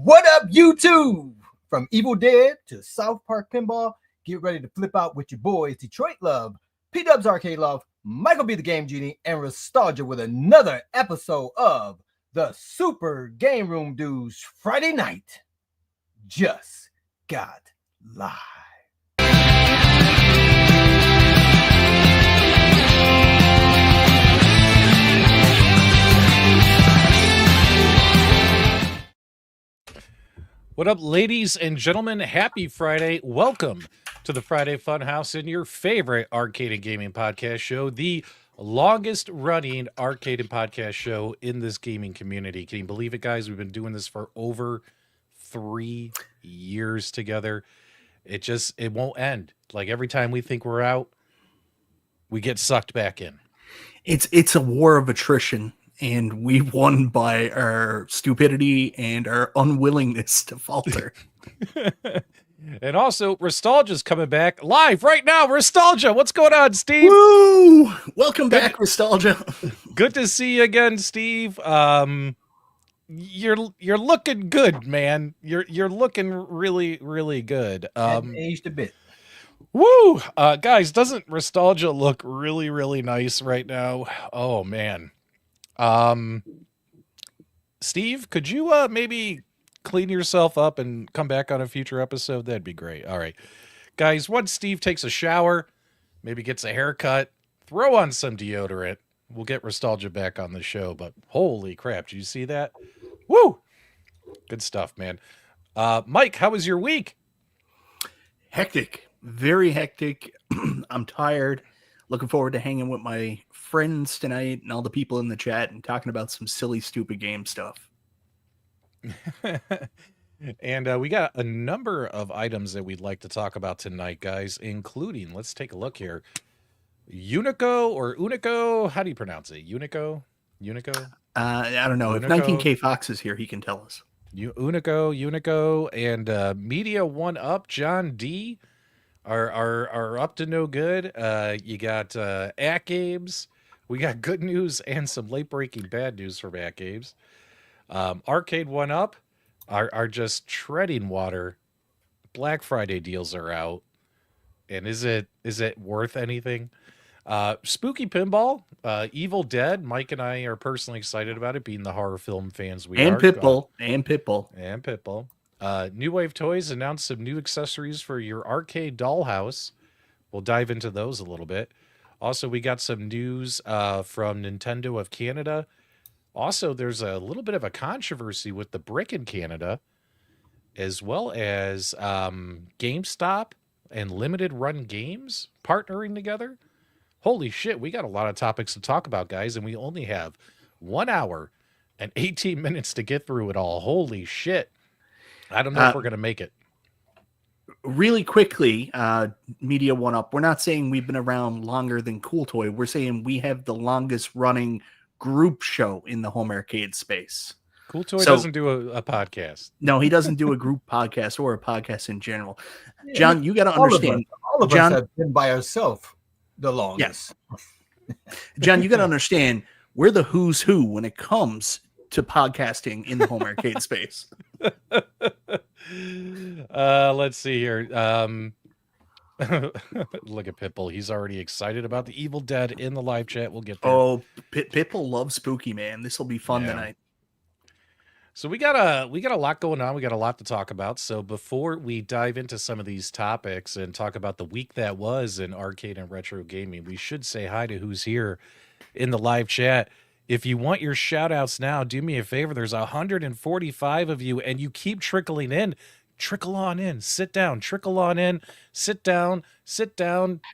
What up, YouTube? From Evil Dead to South Park Pinball, get ready to flip out with your boys Detroit Love, P-Dubs Arcade Love, Michael B. the Game Genie, and Nostalgia with another episode of the Super Game Room Dudes Friday Night Just Got Live. What up, ladies and gentlemen? Happy Friday. Welcome to the Friday Funhouse and your favorite arcade and gaming podcast show, the longest running arcade and podcast show in this gaming community. Can you believe it, guys? We've been doing this for over 3 years together. It won't end. Like every time we think we're out, we get sucked back in. It's a war of attrition. And we won by our stupidity and our unwillingness to falter. And also, Nostalgia's coming back live right now. Nostalgia, what's going on, Steve? Woo! Welcome back, Nostalgia. Good to see you again, Steve. You're looking good, man. You're looking really, really good. Aged a bit. Woo! Guys, doesn't Nostalgia look really, really nice right now? Oh, man. Steve, could you maybe clean yourself up and come back on a future episode? That'd be great. All right, guys, once Steve takes a shower, maybe gets a haircut, throw on some deodorant, we'll get Nostalgia back on the show. But holy crap, did you see that? Woo! Good stuff, man. Mike, how was your week? Hectic, very hectic. I'm tired. Looking forward to hanging with my friends tonight and all the people in the chat and talking about some silly, stupid game stuff. And we got a number of items that we'd like to talk about tonight, guys, including, let's take a look here. Unico or Unico? How do you pronounce it? Unico? I don't know. Unico? If 19K Fox is here, he can tell us. Unico, and Media 1UP, John D. are up to no good. You got AtGames. We got good news and some late-breaking bad news from AtGames. Arcade1up are just treading water. Black Friday deals are out. And is it worth anything? Spooky Pinball, Evil Dead. Mike and I are personally excited about it, being the horror film fans we are. Pitbull. New Wave Toys announced some new accessories for your arcade dollhouse. We'll dive into those a little bit. Also, we got some news from Nintendo of Canada. Also, there's a little bit of a controversy with the brick in Canada, as well as GameStop and Limited Run Games partnering together. Holy shit, we got a lot of topics to talk about, guys, and we only have 1 hour and 18 minutes to get through it all. Holy shit. I don't know if we're going to make it. Really quickly, Media 1UP, we're not saying we've been around longer than Cool Toy. We're saying we have the longest running group show in the home arcade space. Cool Toy doesn't do a podcast. No, he doesn't do a group podcast or a podcast in general. Yeah, John, you got to understand. All of us have been by ourselves the longest. Yes. John, you got to understand, we're the who's who when it comes to podcasting in the home arcade space. Let's see here. Look at Pitbull. He's already excited about the Evil Dead in the live chat. We'll get there. Oh, Pitbull loves spooky, man. This will be fun tonight. So we got a lot going on. We got a lot to talk about. So before we dive into some of these topics and talk about the week that was in arcade and retro gaming, we should say hi to who's here in the live chat. If you want your shout outs now, do me a favor. There's 145 of you, and you keep trickling in. Trickle on in. Sit down. Trickle on in. Sit down.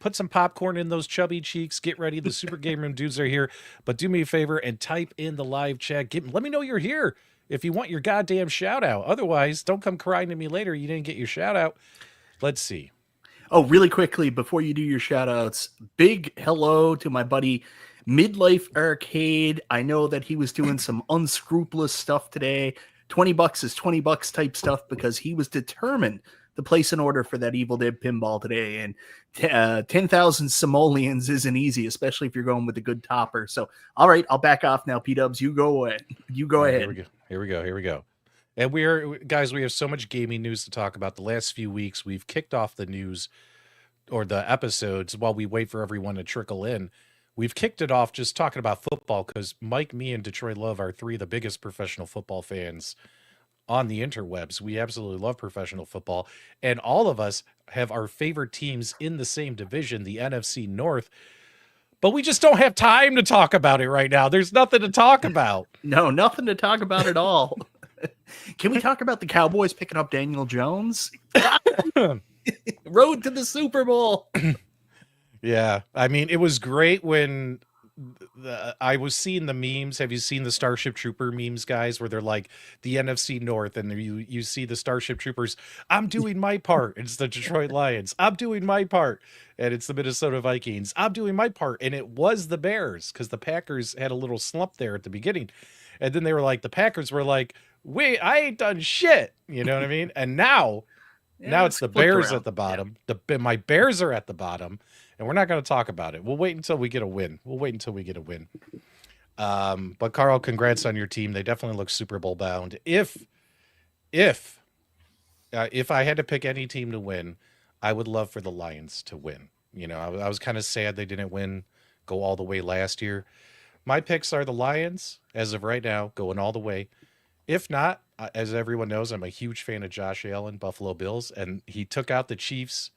Put some popcorn in those chubby cheeks. Get ready. The Super Game Room dudes are here. But do me a favor and type in the live chat. Let me know you're here if you want your goddamn shout out. Otherwise, don't come crying to me later. You didn't get your shout out. Let's see. Oh, really quickly, before you do your shout outs, big hello to my buddy Midlife Arcade. I know that he was doing some unscrupulous stuff today. $20 is $20 type stuff because he was determined to place an order for that Evil Dead pinball today. And 10,000 simoleons isn't easy, especially if you're going with a good topper. So, all right, I'll back off now. P-Dubs, you go ahead. You go ahead. Here we go. And we have so much gaming news to talk about. The last few weeks, we've kicked off the news or the episodes while we wait for everyone to trickle in. We've kicked it off just talking about football because Mike, me, and Detroit Love are three of the biggest professional football fans on the interwebs. We absolutely love professional football. And all of us have our favorite teams in the same division, the NFC North. But we just don't have time to talk about it right now. There's nothing to talk about. No, nothing to talk about at all. Can we talk about the Cowboys picking up Daniel Jones? Road to the Super Bowl. Yeah. I mean, it was great when I was seeing the memes. Have you seen the Starship Trooper memes, guys, where they're like the NFC North and you see the Starship Troopers, I'm doing my part. It's the Detroit Lions. I'm doing my part. And it's the Minnesota Vikings. I'm doing my part. And it was the Bears because the Packers had a little slump there at the beginning. And then they were like, the Packers were like, wait, I ain't done shit. You know what I mean? And now it's the Bears at the bottom. Yeah. My Bears are at the bottom. And we're not going to talk about it. We'll wait until we get a win. But Carl, congrats on your team. They definitely look Super Bowl bound. If I had to pick any team to win, I would love for the Lions to win. You know, I was kind of sad they didn't go all the way last year. My picks are the Lions as of right now, going all the way. If not, as everyone knows, I'm a huge fan of Josh Allen, Buffalo Bills, and he took out the Chiefs'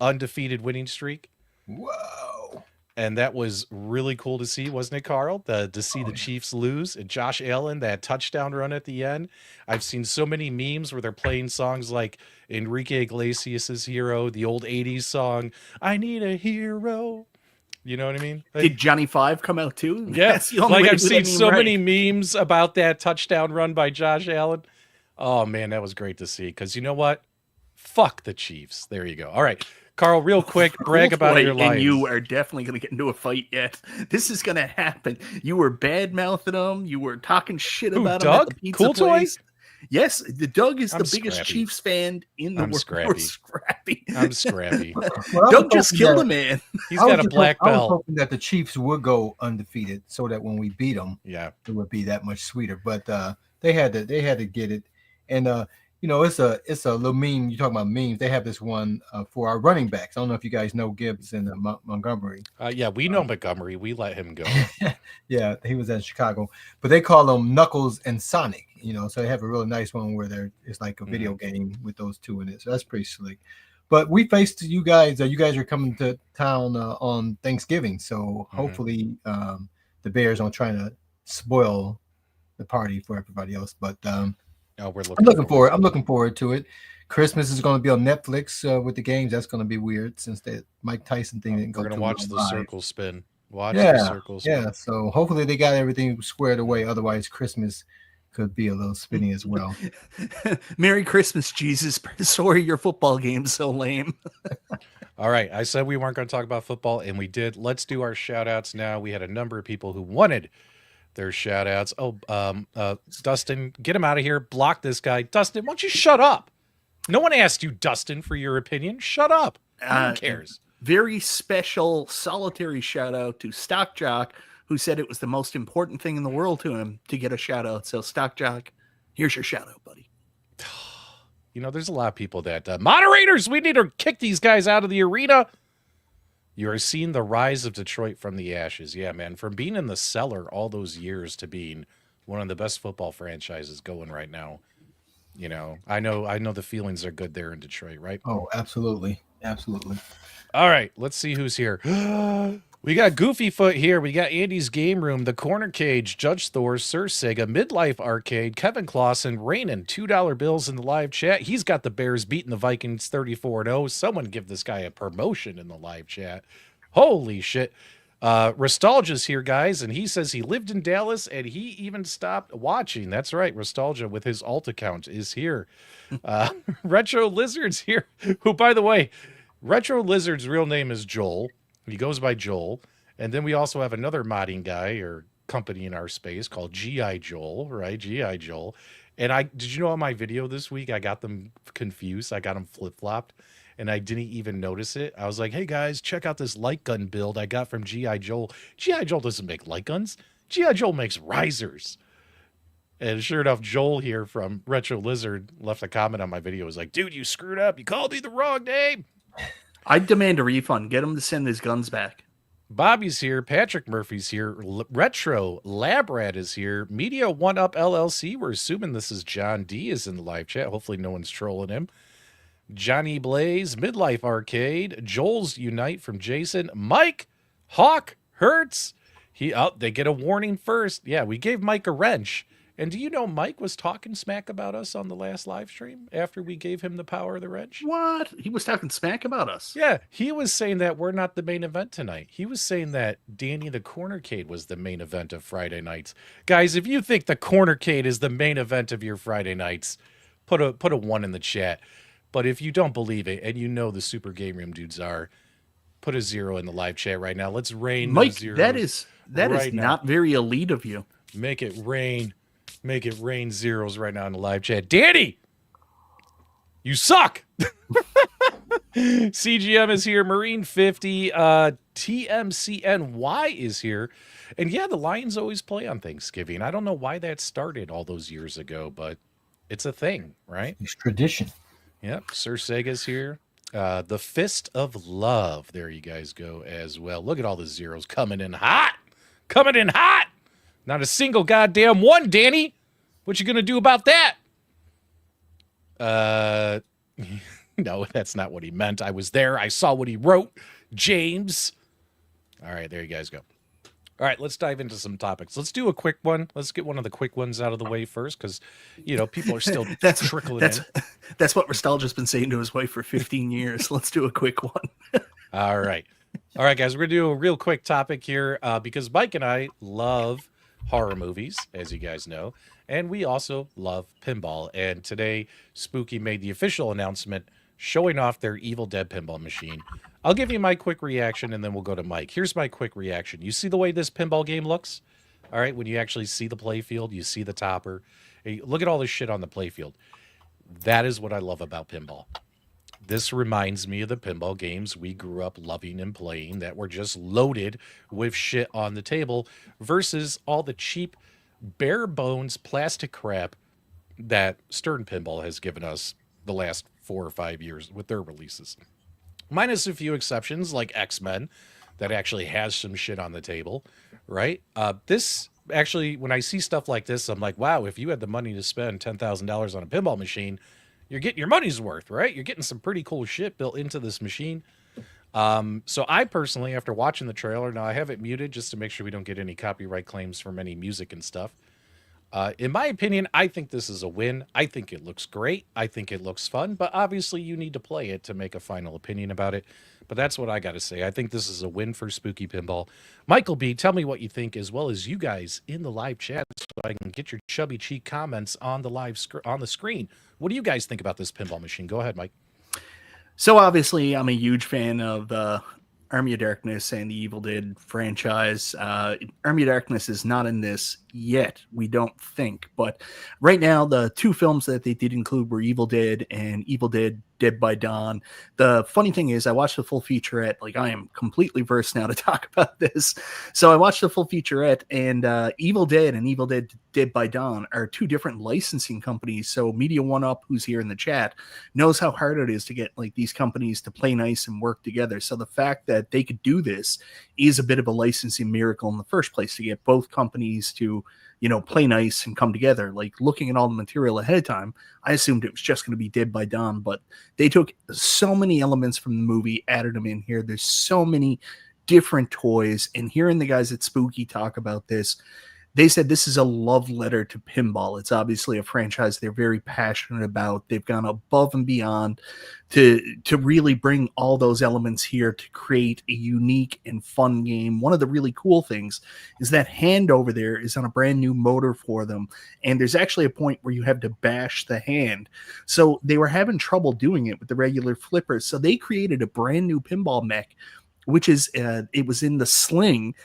undefeated winning streak. Whoa. And that was really cool to see, wasn't it, Carl? To see the Chiefs lose and Josh Allen, that touchdown run at the end. I've seen so many memes where they're playing songs like Enrique Iglesias' Hero, the old 80s song, I Need a Hero. You know what I mean? Did Johnny Five come out too? Yeah. Like I've seen so many memes about that touchdown run by Josh Allen. Oh, man, that was great to see. Because you know what? Fuck the Chiefs. There you go. All right. Carl, real quick, brag about your Lions. And you are definitely going to get into a fight yet. This is going to happen. You were bad-mouthing them. You were talking shit about them at the pizza place. Yes, the Doug is the biggest Chiefs fan in the world. Scrappy. I'm scrappy. Doug just killed a man. He's got a black belt. I was hoping that the Chiefs would go undefeated so that when we beat them, it would be that much sweeter. But they had to get it. And you know, it's a little meme. You talking about memes? They have this one for our running backs. I don't know if you guys know Gibbs and Montgomery. Yeah, we know Montgomery. We let him go. Yeah, he was in Chicago, but they call them Knuckles and Sonic. You know, so they have a really nice one where it's like a video game with those two in it. So that's pretty slick. But we faced you guys. You guys are coming to town on Thanksgiving, so hopefully the Bears aren't trying to spoil the party for everybody else. But I'm looking forward to it. Christmas is going to be on Netflix with the games. That's going to be weird since that Mike Tyson thing didn't go. We're going to watch the circle spin. The circle spin. Yeah. So hopefully they got everything squared away. Otherwise, Christmas could be a little spinny as well. Merry Christmas, Jesus. Sorry, your football game's so lame. All right. I said we weren't going to talk about football, and we did. Let's do our shout outs now. We had a number of people who wanted their shout outs. Dustin, get him out of here. Block this guy. Dustin, why don't you shut up? No one asked you, Dustin, for your opinion. Shut up. No one cares. Very special solitary shout out to Stock Jock, who said it was the most important thing in the world to him to get a shout out. So Stock Jock, here's your shout out, buddy. You know, there's a lot of people that moderators, we need to kick these guys out of the arena. You are seeing the rise of Detroit from the ashes. Yeah, man. From being in the cellar all those years to being one of the best football franchises going right now. You know, I know the feelings are good there in Detroit, right? Oh, absolutely. Absolutely. All right, let's see who's here. We got Goofy Foot here. We got Andy's Game Room, The Corner Cage, Judge Thor, Sir Sega, Midlife Arcade, Kevin Clausen, Rainin, $2 bills in the live chat. He's got the Bears beating the Vikings 34-0. Someone give this guy a promotion in the live chat. Holy shit. Restalgia's here, guys, and he says he lived in Dallas and he even stopped watching. That's right, Restalgia with his alt account is here. Retro Lizard's here, who, by the way, Retro Lizard's real name is Joel. He goes by Joel. And then we also have another modding guy or company in our space called G.I. Joel, right? G.I. Joel. And did you know on my video this week, I got them confused. I got them flip-flopped. And I didn't even notice it. I was like, hey, guys, check out this light gun build I got from G.I. Joel. G.I. Joel doesn't make light guns. G.I. Joel makes risers. And sure enough, Joel here from Retro Lizard left a comment on my video. He was like, dude, you screwed up. You called me the wrong name. I demand a refund. Get him to send his guns back. Bobby's here. Patrick Murphy's here. Retro Labrat is here. Media 1UP LLC. We're assuming this is John D is in the live chat. Hopefully no one's trolling him. Johnny Blaze, Midlife Arcade. Joel's Unite from Jason. Mike, Hawk, Hertz. They get a warning first. Yeah, we gave Mike a wrench. And do you know Mike was talking smack about us on the last live stream after we gave him the power of the wrench? What? He was talking smack about us. Yeah, he was saying that we're not the main event tonight. He was saying that Danny the Cornercade was the main event of Friday nights. Guys, if you think the Cornercade is the main event of your Friday nights, put a 1 in the chat. But if you don't believe it and you know the Super Game Room dudes are, put a 0 in the live chat right now. Let's rain Mike, zeros. that is now. not very elite of you. Make it rain. Make it rain zeros right now in the live chat. Danny, you suck. CGM is here. Marine 50. TMCNY is here. And yeah, the Lions always play on Thanksgiving. I don't know why that started all those years ago, but it's a thing, right? It's tradition. Yep. Sir Sega's here. The Fist of Love. There you guys go as well. Look at all the zeros coming in hot. Coming in hot. Not a single goddamn one, Danny. What you gonna do about that? No, that's not what he meant. I was there. I saw what he wrote. James. All right, there you guys go. All right, let's dive into some topics. Let's do a quick one. Let's get one of the quick ones out of the way first, because people are still trickling in. That's what Nostalgia's been saying to his wife for 15 years. Let's do a quick one. All right, guys. We're gonna do a real quick topic here because Mike and I love horror movies, as you guys know, and we also love pinball. And today, Spooky made the official announcement showing off their Evil Dead pinball machine. I'll give you my quick reaction, and then we'll go to Mike. Here's my quick reaction. You see the way this pinball game looks? All right, when you actually see the playfield, you see the topper. Hey, look at all this shit on the playfield. That is what I love about pinball. This reminds me of the pinball games we grew up loving and playing that were just loaded with shit on the table versus all the cheap, bare bones plastic crap that Stern Pinball has given us the last 4 or 5 years with their releases. Minus a few exceptions like X-Men that actually has some shit on the table, right? This actually, when I see stuff like this, I'm like, wow, if you had the money to spend $10,000 on a pinball machine, you're getting your money's worth, right? You're getting some pretty cool shit built into this machine. So I personally, after watching the trailer, now I have it muted just to make sure we don't get any copyright claims from any music and stuff. In my opinion, I think this is a win. I think it looks great. I think it looks fun, but obviously you need to play it to make a final opinion about it. But that's what I got to say. I think this is a win for Spooky Pinball. Michael B., tell me what you think, as well as you guys in the live chat, so I can get your chubby cheek comments on the on the screen. What do you guys think about this pinball machine? Go ahead, Mike. So obviously, I'm a huge fan of Army of Darkness and the Evil Dead franchise. Army of Darkness is not in this yet, we don't think. But right now, the 2 films that they did include were Evil Dead and Evil Dead Dead by Dawn. The funny thing is, I watched the full featurette. Like, I am completely versed now to talk about this. So I watched the full featurette, and Evil Dead and Evil Dead Dead by Dawn are 2 different licensing companies. So Media 1UP, who's here in the chat, knows how hard it is to get like these companies to play nice and work together. So the fact that they could do this is a bit of a licensing miracle in the first place, to get both companies to, play nice and come together. Like, looking at all the material ahead of time, I assumed it was just going to be Dead by Dawn, but they took so many elements from the movie, added them in here. There's so many different toys, and hearing the guys at Spooky talk about this, they said this is a love letter to pinball. It's obviously a franchise they're very passionate about. They've gone above and beyond to really bring all those elements here to create a unique and fun game. One of the really cool things is that hand over there is on a brand new motor for them, and there's actually a point where you have to bash the hand. So they were having trouble doing it with the regular flippers, so they created a brand new pinball mech, which is it was in the sling.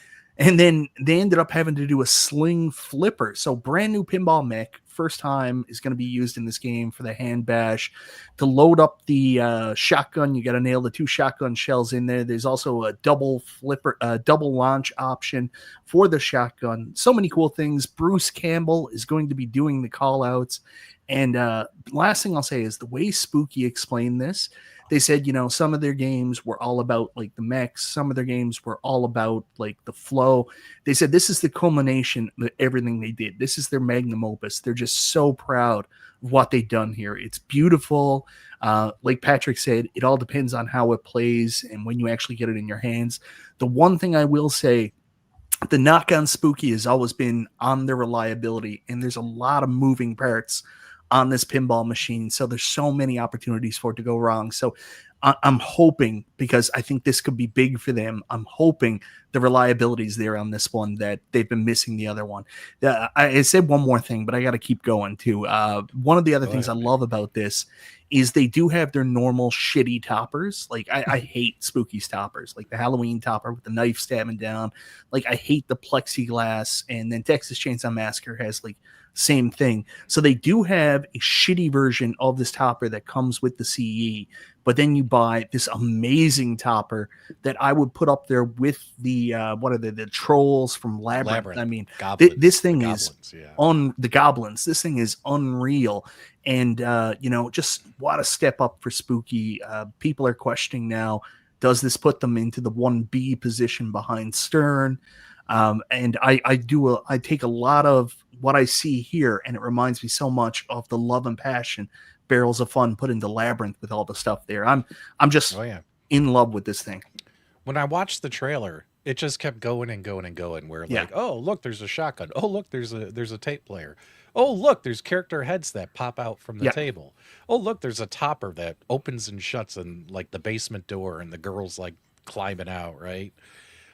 And then they ended up having to do a sling flipper. So brand new pinball mech first time is going to be used in this game for the hand bash. To load up the shotgun, you got to nail the 2 shotgun shells in there. There's also a double launch option for the shotgun. So many cool things. Bruce Campbell is going to be doing the call outs. And last thing I'll say is the way Spooky explained this, they said, some of their games were all about like the mechs. Some of their games were all about like the flow. They said this is the culmination of everything they did. This is their magnum opus. They're just so proud of what they've done here. It's beautiful. Like Patrick said, it all depends on how it plays and when you actually get it in your hands. The one thing I will say, the knock on Spooky has always been on the reliability, and there's a lot of moving parts on this pinball machine. So there's so many opportunities for it to go wrong. So I'm hoping, because I think this could be big for them, I'm hoping the reliability is there on this one that they've been missing the other one. I said one more thing, but I got to keep going too. One of the other things I love about this is they do have their normal shitty toppers. Like I hate Spooky's toppers, like the Halloween topper with the knife stabbing down. Like I hate the plexiglass, and then Texas Chainsaw Massacre has like same thing. So they do have a shitty version of this topper that comes with the CE, but then you buy this amazing topper that I would put up there with the what are the trolls from Labyrinth. I mean, this thing is on the goblins. This thing is unreal. And just what a step up for Spooky. People are questioning now, does this put them into the 1B position behind Stern? And I take a lot of what I see here, and it reminds me so much of the love and passion Barrels of Fun put into Labyrinth with all the stuff there. I'm just in love with this thing. When I watched the trailer, it just kept going and going and going. Where like, oh look, there's a shotgun. Oh look, there's a tape player. Oh look, there's character heads that pop out from the table. Oh look, there's a topper that opens and shuts in like the basement door, and the girl's like climbing out, right?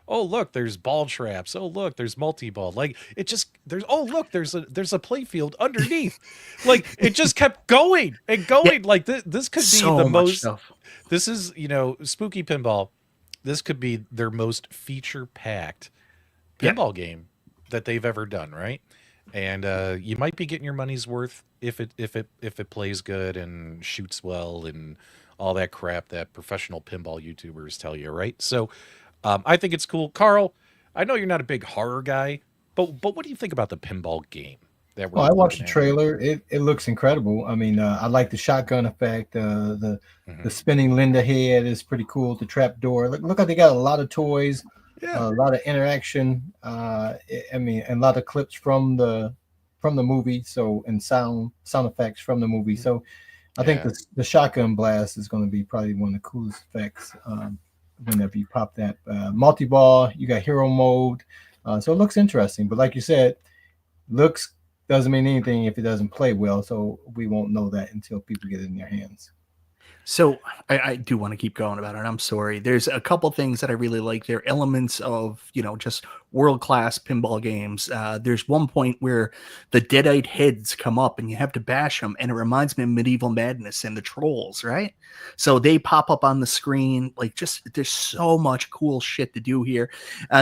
Oh look, there's ball traps. Oh look, there's multi-ball. Like it just there's there's a play field underneath. Like it just kept going and going. Like this could be so the most stuff. This is, Spooky Pinball. This could be their most feature-packed pinball game that they've ever done, right? And you might be getting your money's worth if it plays good and shoots well and all that crap that professional pinball YouTubers tell you, right? So I think it's cool. Carl, I know you're not a big horror guy, but what do you think about the pinball game? I watched the trailer. It looks incredible. I mean, I like the shotgun effect. The spinning Linda head is pretty cool. The trap door. Look like they got a lot of toys, a lot of interaction. And a lot of clips from the movie. So, and sound effects from the movie. So, I think the shotgun blast is going to be probably one of the coolest effects. Whenever you pop that multi-ball, you got hero mode, so it looks interesting. But like you said, looks doesn't mean anything if it doesn't play well, so we won't know that until people get it in their hands. So I do want to keep going about it. I'm sorry. There's a couple things that I really like. They're elements of, just world-class pinball games. There's one point where the deadite heads come up and you have to bash them. And it reminds me of Medieval Madness and the trolls, right? So they pop up on the screen. Like there's so much cool shit to do here.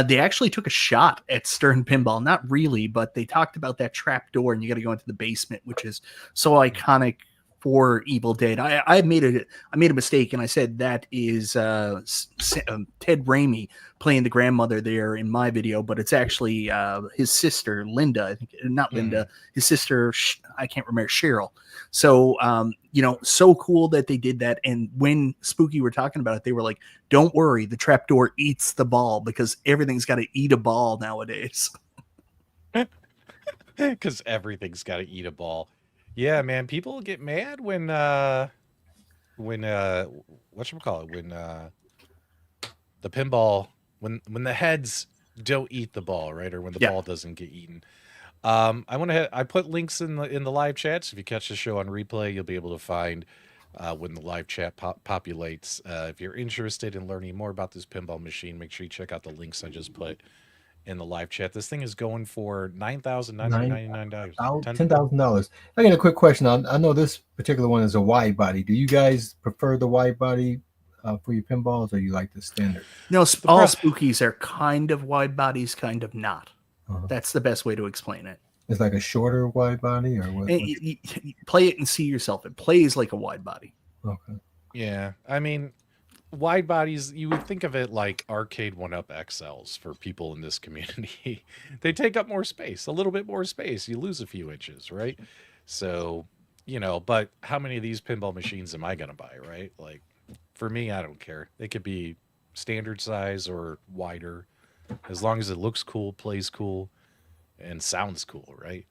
They actually took a shot at Stern Pinball. Not really, but they talked about that trap door and you got to go into the basement, which is so iconic for Evil Dead. I made a mistake and I said that is Ted Raimi playing the grandmother there in my video, but it's actually his sister Linda. I think not Linda, his sister. I can't remember, Cheryl. So so cool that they did that. And when Spooky were talking about it, they were like, "Don't worry, the trapdoor eats the ball because everything's got to eat a ball nowadays." Because everything's got to eat a ball. Yeah, man, people get mad when whatchamacallit, when the pinball, when the heads don't eat the ball, right? Or when the ball doesn't get eaten. I put links in the live chat, so if you catch the show on replay, you'll be able to find when the live chat populates. If you're interested in learning more about this pinball machine, make sure you check out the links I just put in the live chat. This thing is going for $9,999. $10,000. I got a quick question. I know this particular one is a wide body. Do you guys prefer the wide body for your pinballs, or you like the standard? No, all Spookies are kind of wide bodies, kind of not. That's the best way to explain it. It's like a shorter wide body, or what? And you play it and see yourself. It plays like a wide body. Okay. Yeah, I mean, wide bodies, you would think of it like Arcade1up XLs for people in this community. They take up more space, a little bit more space. You lose a few inches, right? So, but how many of these pinball machines am I going to buy, right? Like, for me, I don't care. They could be standard size or wider, as long as it looks cool, plays cool, and sounds cool, right?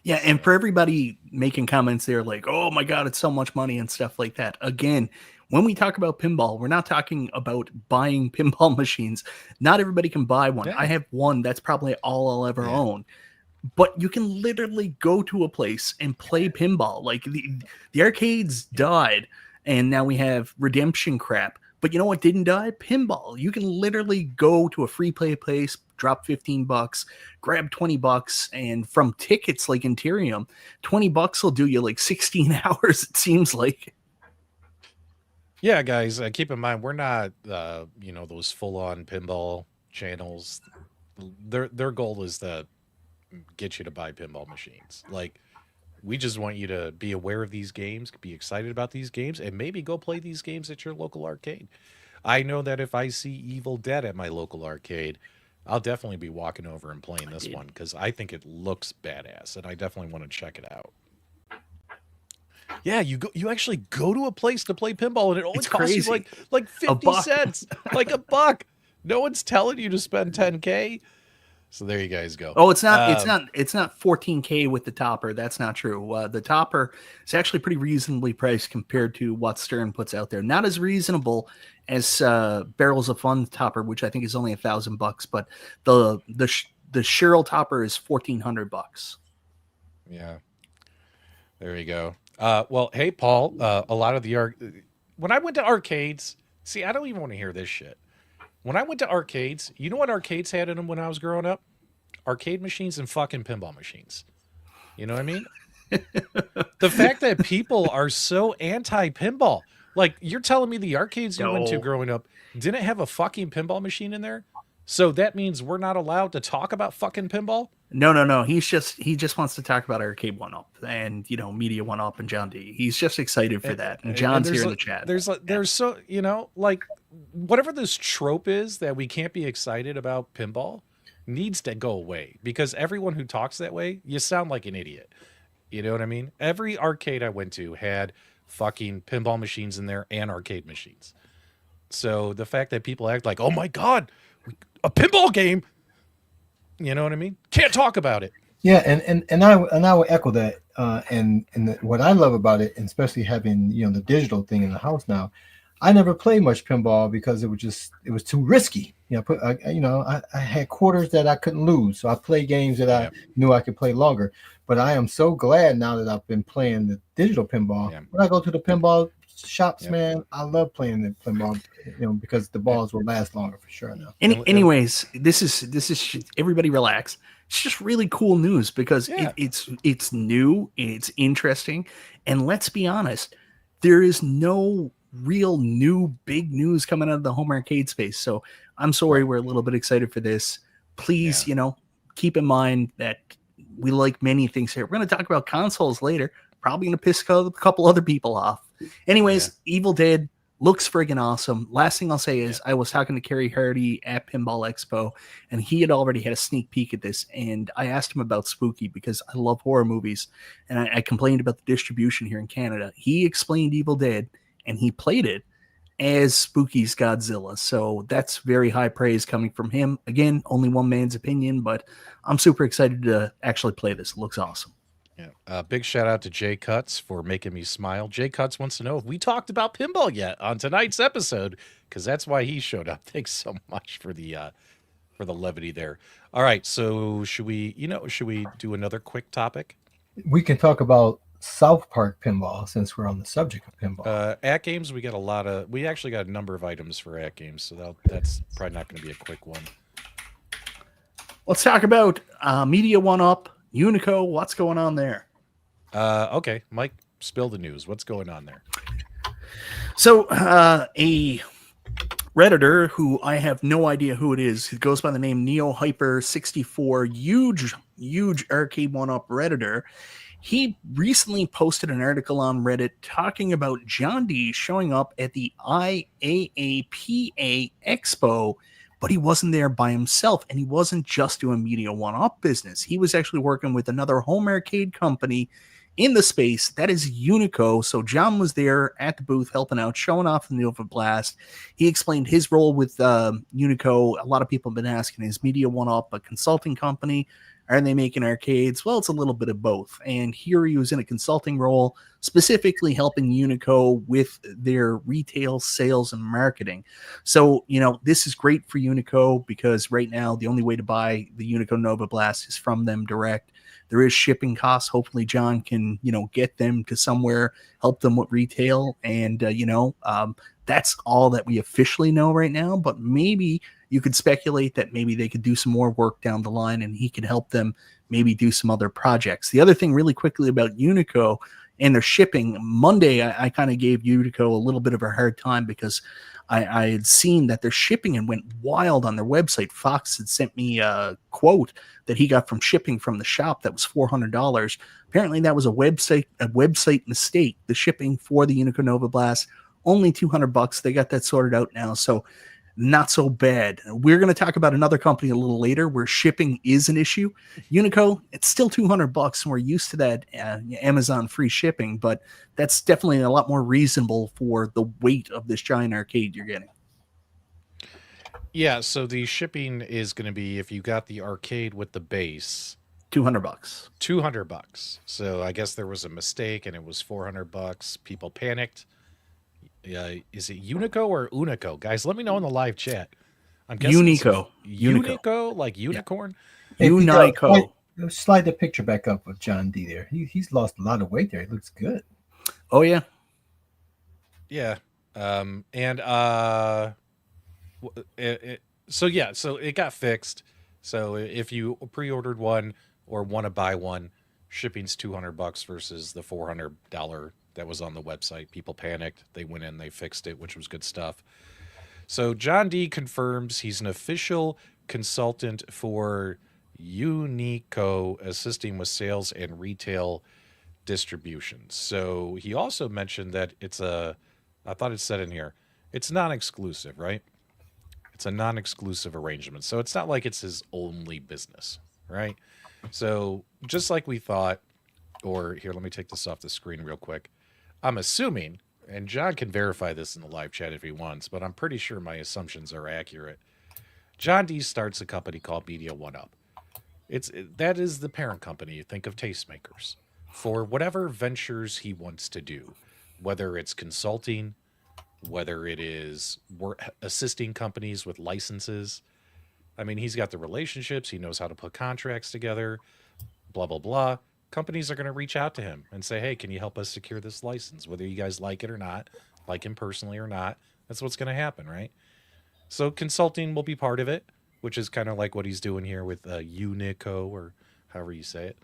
Yeah, and for everybody making comments there like, oh my God, it's so much money and stuff like that. Again, when we talk about pinball, we're not talking about buying pinball machines. Not everybody can buy one. Yeah. I have one. That's probably all I'll ever own. But you can literally go to a place and play pinball. Like the arcades died, and now we have redemption crap. But you know what didn't die? Pinball. You can literally go to a free play place, drop $15, grab $20, and from tickets like Interium, $20 will do you like 16 hours, it seems like. Yeah, guys, keep in mind, we're not, those full-on pinball channels. Their goal is to get you to buy pinball machines. Like, we just want you to be aware of these games, be excited about these games, and maybe go play these games at your local arcade. I know that if I see Evil Dead at my local arcade, I'll definitely be walking over and playing this one because I think it looks badass, and I definitely want to check it out. Yeah, you actually go to a place to play pinball, and it only costs you like 50 cents, like $1. No one's telling you to spend $10K. So there you guys go. Oh, it's not 14K with the topper. That's not true. The topper is actually pretty reasonably priced compared to what Stern puts out there. Not as reasonable as Barrels of Fun topper, which I think is only $1,000, but the Cheryl topper is $1,400. Yeah, there you go. Well, hey Paul, a lot of when I went to arcades, see, I don't even want to hear this shit. When I went to arcades, you know what arcades had in them when I was growing up? Arcade machines and fucking pinball machines. You know what I mean? The fact that people are so anti-pinball. Like, you're telling me the arcades you went to growing up didn't have a fucking pinball machine in there? So that means we're not allowed to talk about fucking pinball? No. He just wants to talk about Arcade1up and Media1up and John D. He's just excited for that. And John's here in the chat. There's so like whatever this trope is that we can't be excited about pinball needs to go away, because everyone who talks that way, you sound like an idiot. You know what I mean? Every arcade I went to had fucking pinball machines in there and arcade machines. So the fact that people act like, oh my God, a pinball game, you know what I mean? Can't talk about it. Yeah, and I would echo that. What I love about it, and especially having the digital thing in the house now, I never played much pinball because it was too risky. I had quarters that I couldn't lose, so I played games that I knew I could play longer. But I am so glad now that I've been playing the digital pinball. Yeah. When I go to the pinball shops, man, I love playing the pinball, because the balls will last longer for sure now. Anyways, this is everybody relax. It's just really cool news because it's new, it's interesting, and let's be honest, there is no real new big news coming out of the home arcade space. So I'm sorry we're a little bit excited for this. Please, keep in mind that we like many things here. We're going to talk about consoles later. Probably going to piss a couple other people off. Anyways, Evil Dead looks friggin' awesome. Last thing I'll say is I was talking to Kerry Hardy at Pinball Expo, and he had already had a sneak peek at this, and I asked him about Spooky because I love horror movies, and I complained about the distribution here in Canada. He explained Evil Dead, and he played it as Spooky's Godzilla, so that's very high praise coming from him. Again, only one man's opinion, but I'm super excited to actually play this. It looks awesome. Yeah. Big shout out to Jay Cuts for making me smile. Jay Cuts wants to know if we talked about pinball yet on tonight's episode, because that's why he showed up. Thanks so much for the levity there. All right, so should we do another quick topic? We can talk about South Park pinball since we're on the subject of pinball. AtGames, we actually got a number of items for AtGames, so that's probably not going to be a quick one. Let's talk about Media1up. Unico, what's going on there? Okay, Mike, spill the news. What's going on there? So a Redditor, who I have no idea who it is, who goes by the name NeoHyper64, huge Arcade1up Redditor. He recently posted an article on Reddit talking about John D showing up at the IAAPA Expo, but he wasn't there by himself, and he wasn't just doing Media 1-Up business. He was actually working with another home arcade company in the space, that is Unico. So John was there at the booth helping out, showing off the Nova Blast. He explained his role with Unico. A lot of people have been asking, is Media 1-Up a consulting company? Are they making arcades? Well, it's a little bit of both. And here he was in a consulting role, specifically helping Unico with their retail sales and marketing. So, this is great for Unico because right now the only way to buy the Unico Nova Blast is from them direct. There is shipping costs. Hopefully John can, get them to somewhere, help them with retail. And, that's all that we officially know right now. But maybe you could speculate that maybe they could do some more work down the line and he could help them maybe do some other projects. The other thing really quickly about Unico and their shipping, Monday, I kind of gave Unico a little bit of a hard time because I had seen that their shipping and went wild on their website. Fox had sent me a quote that he got from shipping from the shop that was $400. Apparently that was a website mistake. The shipping for the Unico Nova Blast, only $200. They got that sorted out now. So not so bad. We're going to talk about another company a little later where shipping is an issue. Unico, it's still $200, and we're used to that Amazon free shipping, but that's definitely a lot more reasonable for the weight of this giant arcade you're getting. Yeah, so the shipping is going to be, if you got the arcade with the base, $200. $200. So I guess there was a mistake and it was $400. People panicked. Is it Unico or Unico? Guys, let me know in the live chat. I'm guessing Unico. Unico, like unicorn? Hey, Unico. Slide the picture back up of John D there. He's lost a lot of weight there. He looks good. Oh, yeah. Yeah. So it got fixed. So if you pre-ordered one or want to buy one, shipping's $200 versus the $400 that was on the website. People panicked. They went in, they fixed it, which was good stuff. So John D confirms he's an official consultant for Unico, assisting with sales and retail distribution. So he also mentioned that I thought it said in here, it's non-exclusive, right? It's a non-exclusive arrangement. So it's not like it's his only business, right? So just like we thought, or here, let me take this off the screen real quick. I'm assuming, and John can verify this in the live chat if he wants, but I'm pretty sure my assumptions are accurate. John D starts a company called Media 1-Up. That is the parent company. Think of Tastemakers for whatever ventures he wants to do, whether it's consulting, whether it is assisting companies with licenses. I mean, he's got the relationships. He knows how to put contracts together, blah, blah, blah. Companies are going to reach out to him and say, hey, can you help us secure this license? Whether you guys like it or not, like him personally or not, that's what's going to happen, right? So consulting will be part of it, which is kind of like what he's doing here with Unico, or however you say it.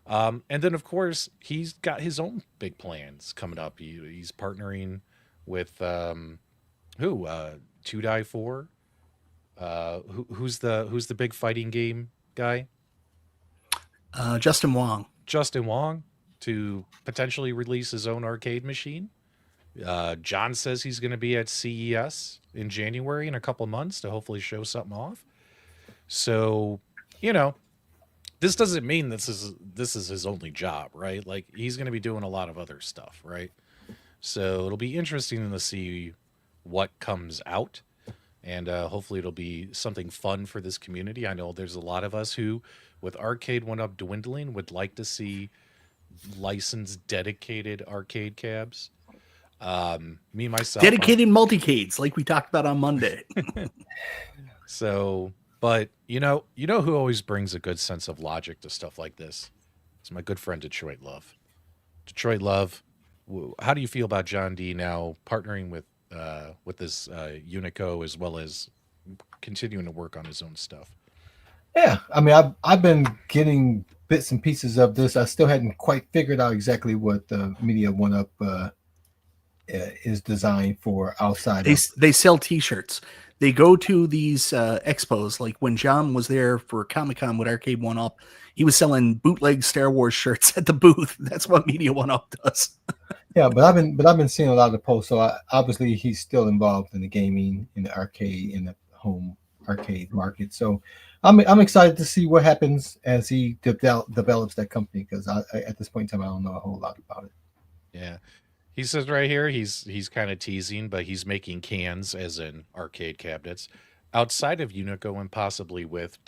And then, of course, he's got his own big plans coming up. He's partnering with 2Die4. Who's the big fighting game guy? Justin Wong to potentially release his own arcade machine. John says he's going to be at CES in January in a couple months to hopefully show something off. So, this doesn't mean this is his only job, right? Like, he's going to be doing a lot of other stuff, right? So it'll be interesting to see what comes out, and hopefully it'll be something fun for this community. I know there's a lot of us who, with Arcade1up dwindling, would like to see licensed, dedicated arcade cabs. Me, myself. Dedicated multicades, like we talked about on Monday. So, but you know who always brings a good sense of logic to stuff like this? It's my good friend Detroit Love. Detroit Love, how do you feel about John D now partnering with this Unico, as well as continuing to work on his own stuff? Yeah, I mean, I've been getting bits and pieces of this. I still hadn't quite figured out exactly what the Media 1-Up is designed for outside They of. they sell T-shirts. They go to these expos. Like when John was there for Comic-Con with Arcade1up, he was selling bootleg Star Wars shirts at the booth. That's what Media One Up does. Yeah, but I've been seeing a lot of the posts. So obviously he's still involved in the gaming, in the arcade, in the home arcade market. So I'm excited to see what happens as he develops that company, because at this point in time I don't know a whole lot about it. Yeah. He says right here he's kind of teasing, but he's making cans as in arcade cabinets outside of Unico and possibly with ...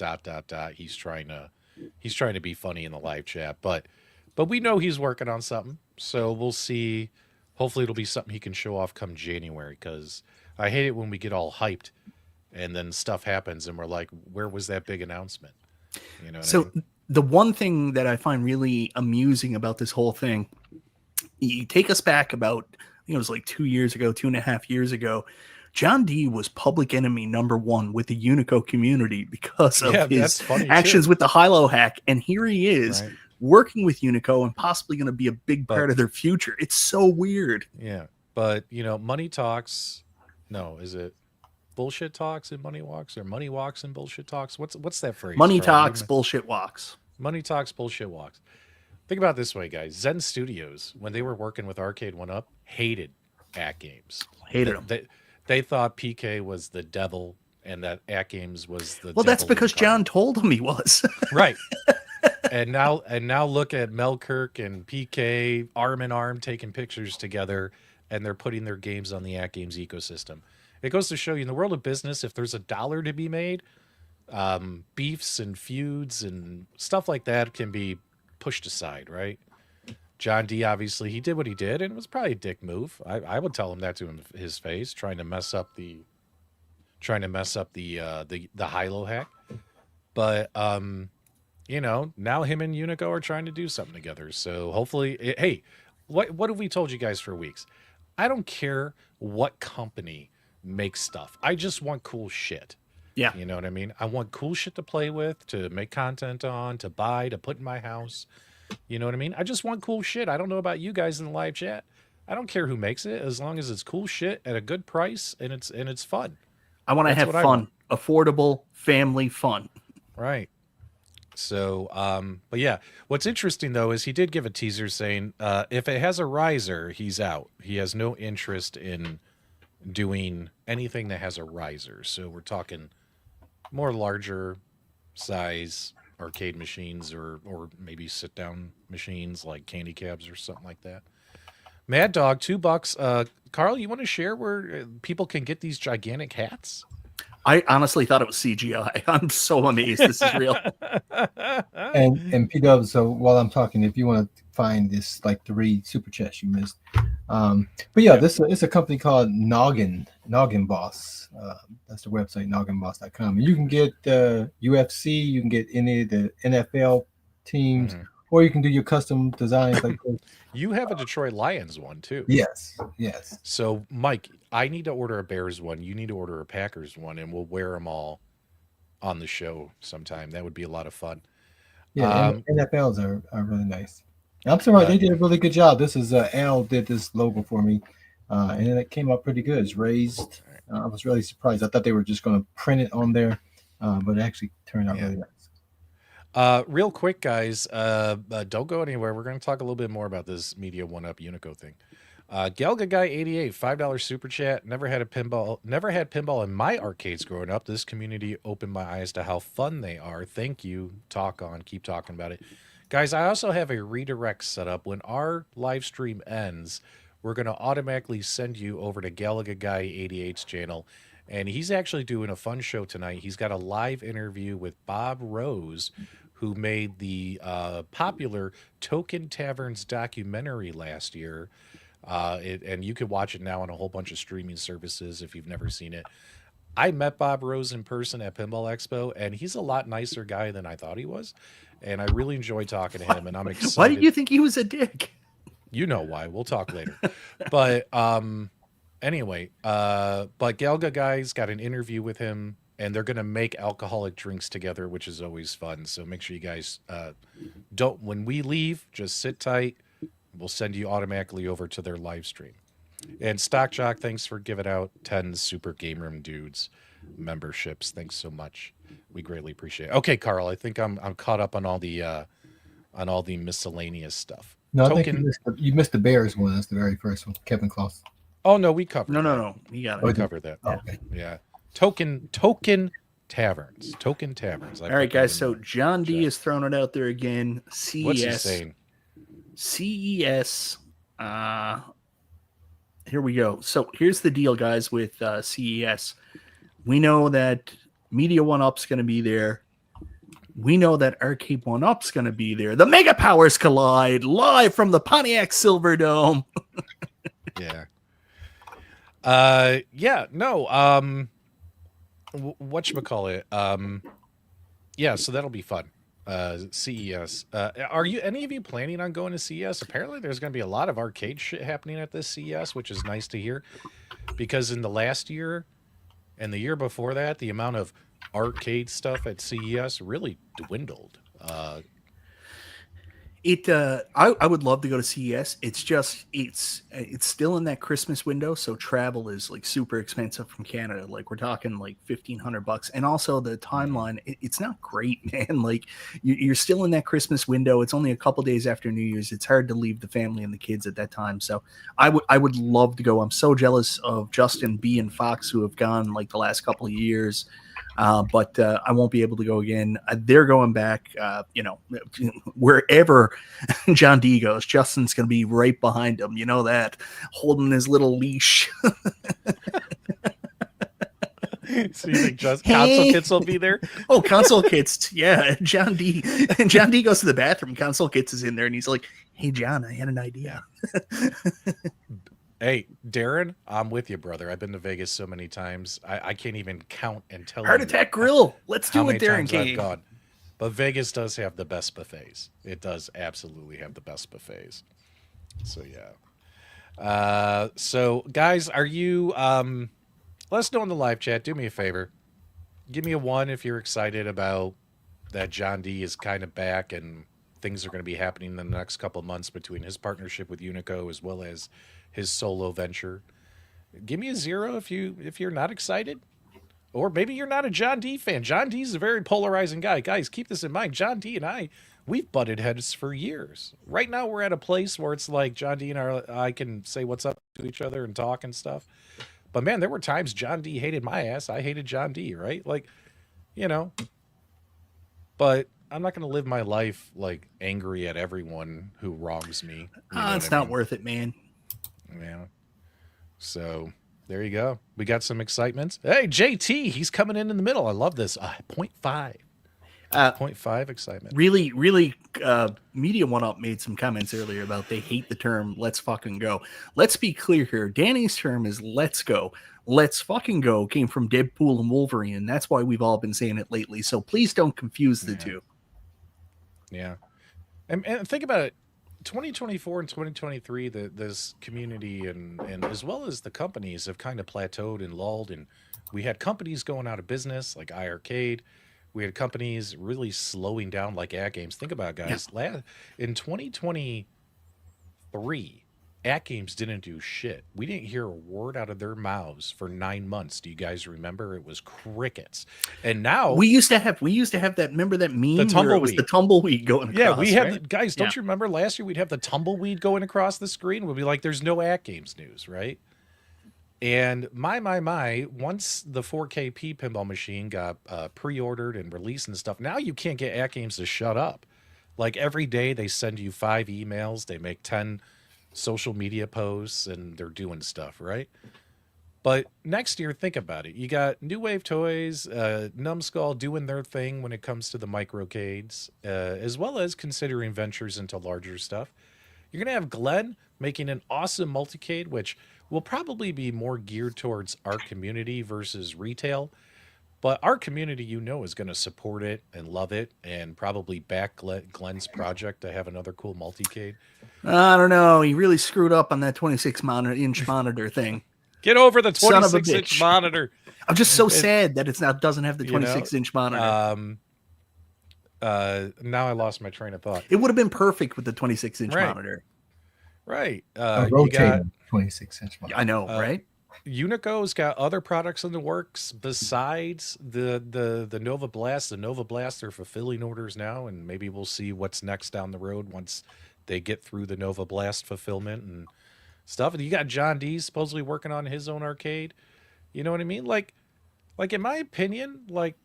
He's trying to be funny in the live chat, but we know he's working on something. So we'll see. Hopefully it'll be something he can show off come January, cuz I hate it when we get all hyped and then stuff happens and we're like, where was that big announcement? You know what I So mean? the one thing that I find really amusing about this whole thing, you take us back about, I think it was like 2 years ago, 2.5 years ago. John D was public enemy #1 with the Unico community because of Yeah, his that's funny actions too. with the Hilo hack. And here he is Right. working with Unico and possibly going to be a big But part of their future. It's so weird. yeah, but money talks. No, is it bullshit talks and money walks, or money walks and bullshit talks? What's that phrase? Money Carl, talks, bullshit walks. money talks, bullshit walks. Think about it this way, guys. Zen Studios, when they were working with Arcade1up, hated AtGames. Hated They, him. they thought PK was the devil and that AtGames was the Well, that's devil because John incarnate. told him he was. Right. And now look at Melkirk and PK arm in arm taking pictures together, and they're putting their games on the AtGames ecosystem. It goes to show you, in the world of business, if there's a dollar to be made, beefs and feuds and stuff like that can be pushed aside, right? John D, obviously he did what he did, and it was probably a dick move. I would tell him that to his face, trying to mess up the the Hilo hack. But now him and Unico are trying to do something together. So hopefully, hey, what have we told you guys for weeks? I don't care what company makes stuff. I just want cool shit. Yeah. You know what I mean? I want cool shit to play with, to make content on, to buy, to put in my house. You know what I mean? I just want cool shit. I don't know about you guys in the live chat. I don't care who makes it, as long as it's cool shit at a good price and it's fun. I want to That's have what I fun, want. affordable family fun. Right. So, but yeah, what's interesting though is he did give a teaser saying if it has a riser, he's out. He has no interest in doing anything that has a riser. So we're talking more larger size arcade machines, or maybe sit down machines like candy cabs or something like that. Mad Dog, $2. Carl, you want to share where people can get these gigantic hats? I honestly thought it was CGI. I'm so amazed this is real. And P-Dub, so while I'm talking, if you want to find this, like 3 super chats you missed. But yeah, this it's a company called Noggin Boss. That's the website, nogginboss.com. And you can get UFC, you can get any of the NFL teams, or you can do your custom designs like this. You have a Detroit Lions one too. Yes. So, Mike, I need to order a Bears one. You need to order a Packers one, and we'll wear them all on the show sometime. That would be a lot of fun. Yeah, and NFLs are really nice. I'm surprised they did a really good job. This is Al did this logo for me, and it came out pretty good. It's raised. I was really surprised. I thought they were just going to print it on there, but it actually turned out really nice. Real quick, guys, don't go anywhere. We're going to talk a little bit more about this Media One Up Unico thing. Gelga Guy 88, $5 super chat. Never had pinball in my arcades growing up. This community opened my eyes to how fun they are. Thank you. Keep talking about it. Guys, I also have a redirect set up. When our live stream ends, we're going to automatically send you over to Galaga Guy 88's channel. And he's actually doing a fun show tonight. He's got a live interview with Bob Rose, who made the popular Token Taverns documentary last year. And you can watch it now on a whole bunch of streaming services if you've never seen it. I met Bob Rose in person at Pinball Expo, and he's a lot nicer guy than I thought he was. And I really enjoy talking to him, and I'm excited. Why did you think he was a dick? You know why. We'll talk later. But anyway, but Galga Guy's got an interview with him, and they're going to make alcoholic drinks together, which is always fun. So make sure you guys when we leave, just sit tight. We'll send you automatically over to their live stream. And Stock Jock, thanks for giving out 10 Super Game Room Dudes memberships. Thanks so much. We greatly appreciate it. Okay, Carl, I think I'm caught up on all the miscellaneous stuff. No, I think Token. you missed the Bears one. That's the very first one. Kevin Klaus. Oh no, we covered. No. You got it. We covered that. Oh, okay. Yeah. Token taverns. Token taverns. All right, guys. So John D is throwing it out there again. CES. What's he saying? CES. Here we go. So here's the deal, guys, with CES. We know that Media 1UP's going to be there. We know that Arcade1up's going to be there. The Mega Powers collide live from the Pontiac Silverdome. Yeah. No. Whatchamacallit? Yeah, so that'll be fun. CES. Are any of you planning on going to CES? Apparently there's going to be a lot of arcade shit happening at this CES, which is nice to hear, because in the last year and the year before that, the amount of arcade stuff at CES really dwindled. I would love to go to CES. It's just it's still in that Christmas window, so travel is like super expensive from Canada. Like we're talking like $1,500, and also the timeline. It's not great, man. Like you're still in that Christmas window. It's only a couple days after New Year's. It's hard to leave the family and the kids at that time. So I would love to go. I'm so jealous of Justin B and Fox, who have gone like the last couple of years. But I won't be able to go again. They're going back, wherever John D goes. Justin's going to be right behind him. You know that, holding his little leash. So you think just console kits will be there? Oh, console kits. Yeah. John D goes to the bathroom. Console kits is in there, and he's like, "Hey, John, I had an idea." Hey, Darren, I'm with you, brother. I've been to Vegas so many times. I can't even count and tell Heart you Attack Grill. Let's how do it, many Darren times I've Kane. gone. But Vegas does have the best buffets. It does absolutely have the best buffets. So, yeah. So, guys, are you... let us know in the live chat. Do me a favor. Give me a 1 if you're excited about that John D is kind of back and things are going to be happening in the next couple of months between his partnership with Unico as well as his solo venture. Give me a 0 if you're not excited, or maybe you're not a John D fan. John D is a very polarizing guy. Guys, keep this in mind. John D and we've butted heads for years. Right now we're at a place where it's like John D and I can say what's up to each other and talk and stuff. But man, there were times John D hated my ass. I hated John D, right? Like, but I'm not going to live my life like angry at everyone who wrongs me. It's not worth it, man. Yeah. So there you go. We got some excitement. Hey, JT, he's coming in the middle. I love this. 0.5. 0.5 excitement. Really, Media 1UP made some comments earlier about they hate the term "let's fucking go." Let's be clear here. Danny's term is "let's go." "Let's fucking go" came from Deadpool and Wolverine, and that's why we've all been saying it lately. So please don't confuse the two. Yeah. And think about it. 2024 and 2023, this community and as well as the companies have kind of plateaued and lulled, and we had companies going out of business like iArcade. We had companies really slowing down like AtGames. Think about it, guys. Yeah. In 2023, AtGames didn't do shit. We didn't hear a word out of their mouths for 9 months. Do you guys remember? It was crickets. And now we used to have that. Remember that meme? The tumbleweed. Where it was the tumbleweed going across. Yeah, we had right? guys. Don't you remember last year? We'd have the tumbleweed going across the screen. We'd be like, "There's no AtGames news, right?" And my, once the 4KP pinball machine got pre-ordered and released and stuff, now you can't get AtGames to shut up. Like every day they send you 5 emails, they make 10 social media posts, and they're doing stuff, right? But next year, think about it. You got New Wave Toys, Numbskull doing their thing when it comes to the microcades, as well as considering ventures into larger stuff. You're going to have Glenn making an awesome multicade, which will probably be more geared towards our community versus retail. But our community, is going to support it and love it and probably back Glenn's project to have another cool multicade. I don't know. He really screwed up on that 26-inch monitor thing. Get over the 26-inch monitor. I'm just so sad that doesn't have the 26-inch monitor. Now I lost my train of thought. It would have been perfect with the 26-inch monitor. Right. A You got rotating 26-inch model. I know, Uh, right? Unico's got other products in the works besides the Nova Blast. The Nova Blast are fulfilling orders now, and maybe we'll see what's next down the road once they get through the Nova Blast fulfillment and stuff. And you got John D supposedly working on his own arcade. You know what I mean? Like in my opinion, like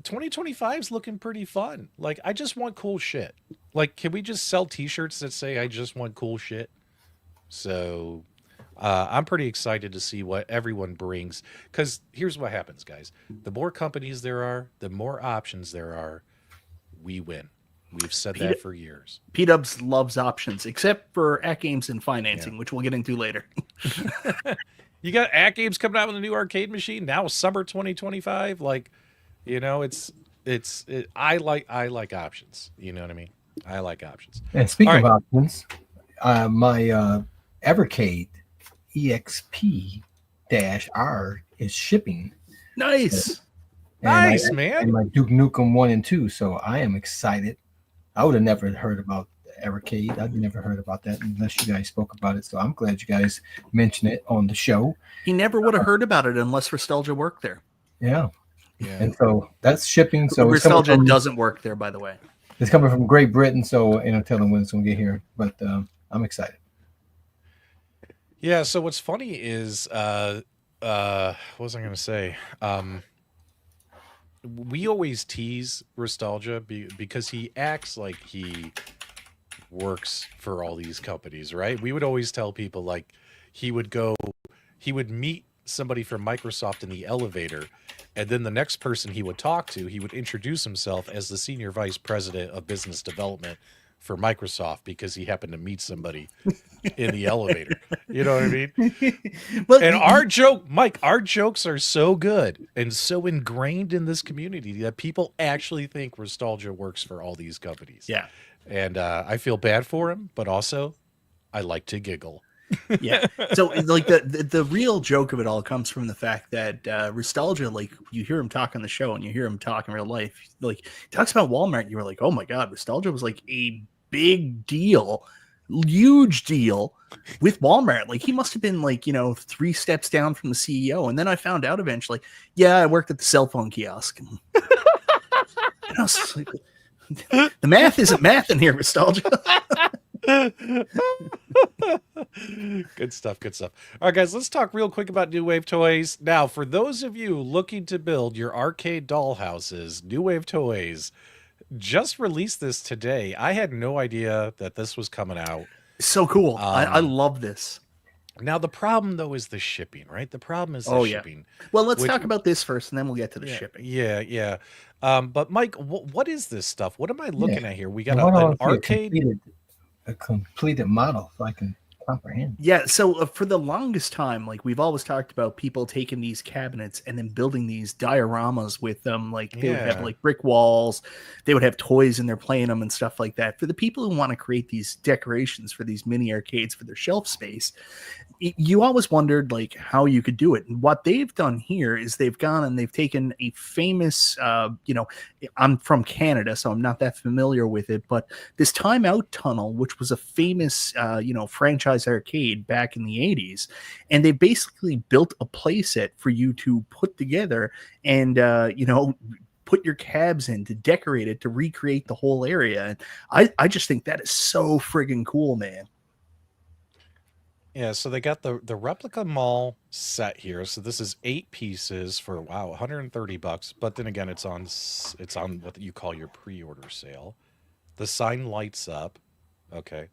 2025 is looking pretty fun. Like I just want cool shit. Like can we just sell T-shirts that say I just want cool shit? So I'm pretty excited to see what everyone brings. Because here's what happens, guys. The more companies there are, the more options there are, we win. We've said that for years. P-Dubs loves options, except for AtGames and financing, which we'll get into later. You got AtGames coming out with a new arcade machine now, summer 2025. Like, you know, I like options. You know what I mean? I like options. And speaking All of right. options, my Evercade EXP-R is shipping. Nice. Nice, And man. my Duke Nukem 1 and 2. So I am excited. I would have never heard about Evercade. I'd never heard about that unless you guys spoke about it. So I'm glad you guys mentioned it on the show. He never would have heard about it unless Nostalgia worked there. Yeah. Yeah. And so that's shipping. So Nostalgia doesn't work there, by the way. it's coming from Great Britain. So tell them when it's going to get here. But I'm excited. Yeah, so what's funny is what was I going to say? We always tease Nostalgia because he acts like he works for all these companies, right? We would always tell people like he would meet somebody from Microsoft in the elevator, and then the next person he would talk to, he would introduce himself as the senior vice president of business development for Microsoft because he happened to meet somebody in the elevator. You know what I mean? Well, And our joke, Mike, our jokes are so good and so ingrained in this community that people actually think Nostalgia works for all these companies. yeah. And I feel bad for him, but also I like to giggle. Yeah. So like the real joke of it all comes from the fact that Nostalgia, like you hear him talk on the show and you hear him talk in real life, like he talks about Walmart. You were like, oh my God, Nostalgia was like a big deal, huge deal with Walmart. Like he must have been like, 3 steps down from the CEO. And then I found out eventually, yeah, I worked at the cell phone kiosk. And I was like, the math isn't math in here, Nostalgia. Good stuff. All right, guys, let's talk real quick about New Wave Toys. Now, for those of you looking to build your arcade doll houses, New Wave Toys just released this today. I had no idea that this was coming out. So cool. I love this. Now, the problem, though, is the shipping, right? The problem is shipping. Well, let's talk about this first, and then we'll get to the shipping. Yeah. But, Mike, what is this stuff? What am I looking at here? We got Well, an arcade... A completed model so I can comprehend. Yeah, so for the longest time, like we've always talked about people taking these cabinets and then building these dioramas with them. Like they would have like brick walls, they would have toys and they're playing them and stuff like that. For the people who want to create these decorations for these mini arcades for their shelf space, you always wondered like how you could do it. And what they've done here is they've gone and they've taken a famous, I'm from Canada, so I'm not that familiar with it, but this Time Out Tunnel, which was a famous, franchise arcade back in the 80s, and they basically built a playset for you to put together and, put your cabs in to decorate it, to recreate the whole area. And I just think that is so friggin' cool, man. Yeah, so they got the replica mall set here. So this is 8 pieces for $130. But then again, it's on what you call your pre-order sale. The sign lights up. Okay.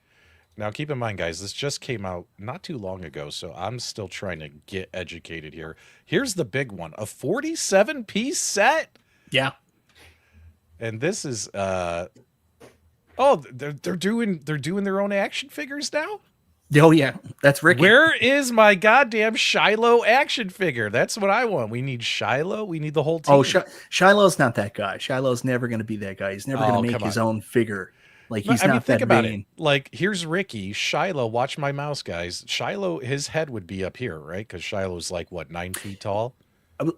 Now keep in mind, guys, this just came out not too long ago, so I'm still trying to get educated here. Here's the big one: a 47-piece set. Yeah. And this is they're doing their own action figures now. Oh yeah, that's Ricky. Where is my goddamn Shiloh action figure? That's what I want. We need Shiloh. We need the whole team. Oh, Shiloh's not that guy. Shiloh's never going to be that guy. He's never going to make his own figure. Like he's not think that about vain. it. Like here's Ricky. Shiloh, watch my mouse, guys. Shiloh, his head would be up here, right? Because Shiloh's like what, 9 feet tall.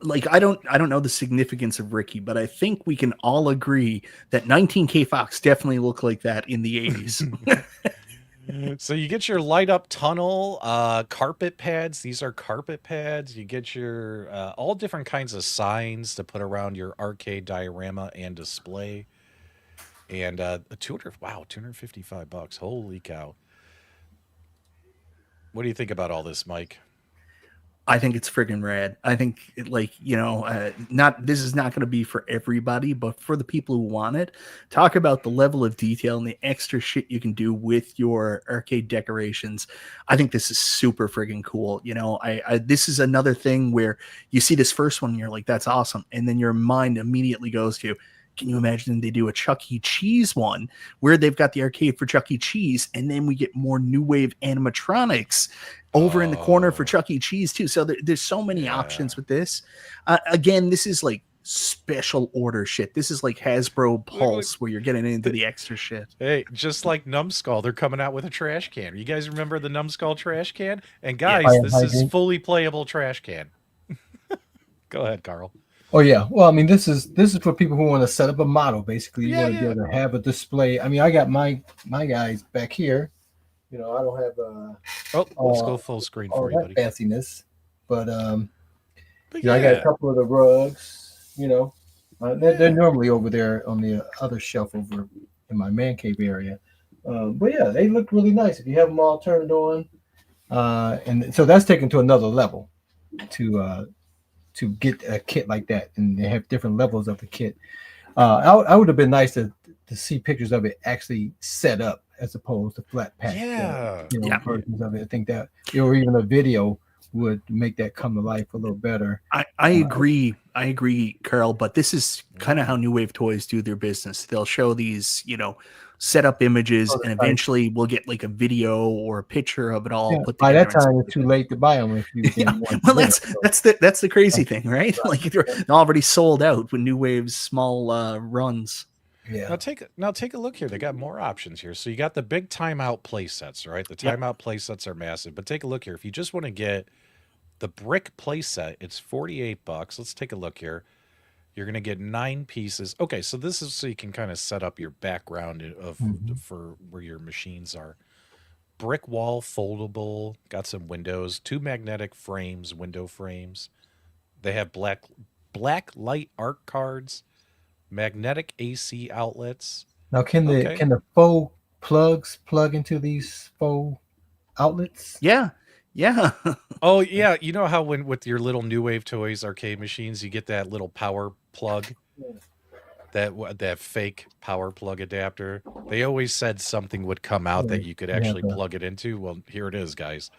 Like I don't know the significance of Ricky, but I think we can all agree that 19K Fox definitely looked like that in the 80s. So you get your light up tunnel, carpet pads. These are carpet pads. You get your all different kinds of signs to put around your arcade diorama and display. And 255 bucks. Holy cow. What do you think about all this, Mike? I think it's friggin' rad. I think not this is not going to be for everybody, but for the people who want it, talk about the level of detail and the extra shit you can do with your arcade decorations. I think this is super friggin' cool. I this is another thing where you see this first one and you're like, that's awesome. And then your mind immediately goes to, can you imagine they do a Chuck E. Cheese one where they've got the arcade for Chuck E. Cheese, and then we get more new wave animatronics over in the corner for Chuck E. Cheese too. So there's so many options with this. Again, this is like special order shit. This is like Hasbro Pulse where you're getting into the extra shit. Hey, just like Numbskull, they're coming out with a trash can. You guys remember the Numbskull trash can? And guys, this is fully playable trash can. Go ahead, Carl. Oh yeah, well, I mean, this is for people who want to set up a model. Basically, you want to be able to have a display. I mean, I got my guys back here. I don't have let's go full screen for you, buddy. Fanciness, but I got a couple of the rugs. They're normally over there on the other shelf over in my man cave area. But yeah, they look really nice if you have them all turned on. And so that's taken to another level to get a kit like that, and they have different levels of the kit. I would have been nice to see pictures of it actually set up as opposed to flat pack. Versions of it. I think that, or even a video would make that come to life a little better. I agree, Carl. But this is kind of how New Wave Toys do their business. They'll show these, set up images, and eventually we'll get like a video or a picture of it all. Put by that time, it's too late to buy them. If you well, that's the crazy thing, right? Like they're already sold out with New Wave's small runs. Yeah. Now take a look here. They got more options here. So you got the big timeout play sets, right? The timeout play sets are massive. But take a look here. If you just want to get the brick play set, it's 48 bucks. Let's take a look here. You're going to get 9 pieces. Okay, so this is so you can kind of set up your background for where your machines are. Brick wall, foldable, got some windows, 2 magnetic frames, window frames. They have black light art cards, magnetic AC outlets. Now, can the faux plugs plug into these faux outlets? Yeah. Oh yeah, you know how when with your little New Wave Toys arcade machines, you get that little power plug, that fake power plug adapter. They always said something would come out that you could actually plug it into. Well, here it is, guys.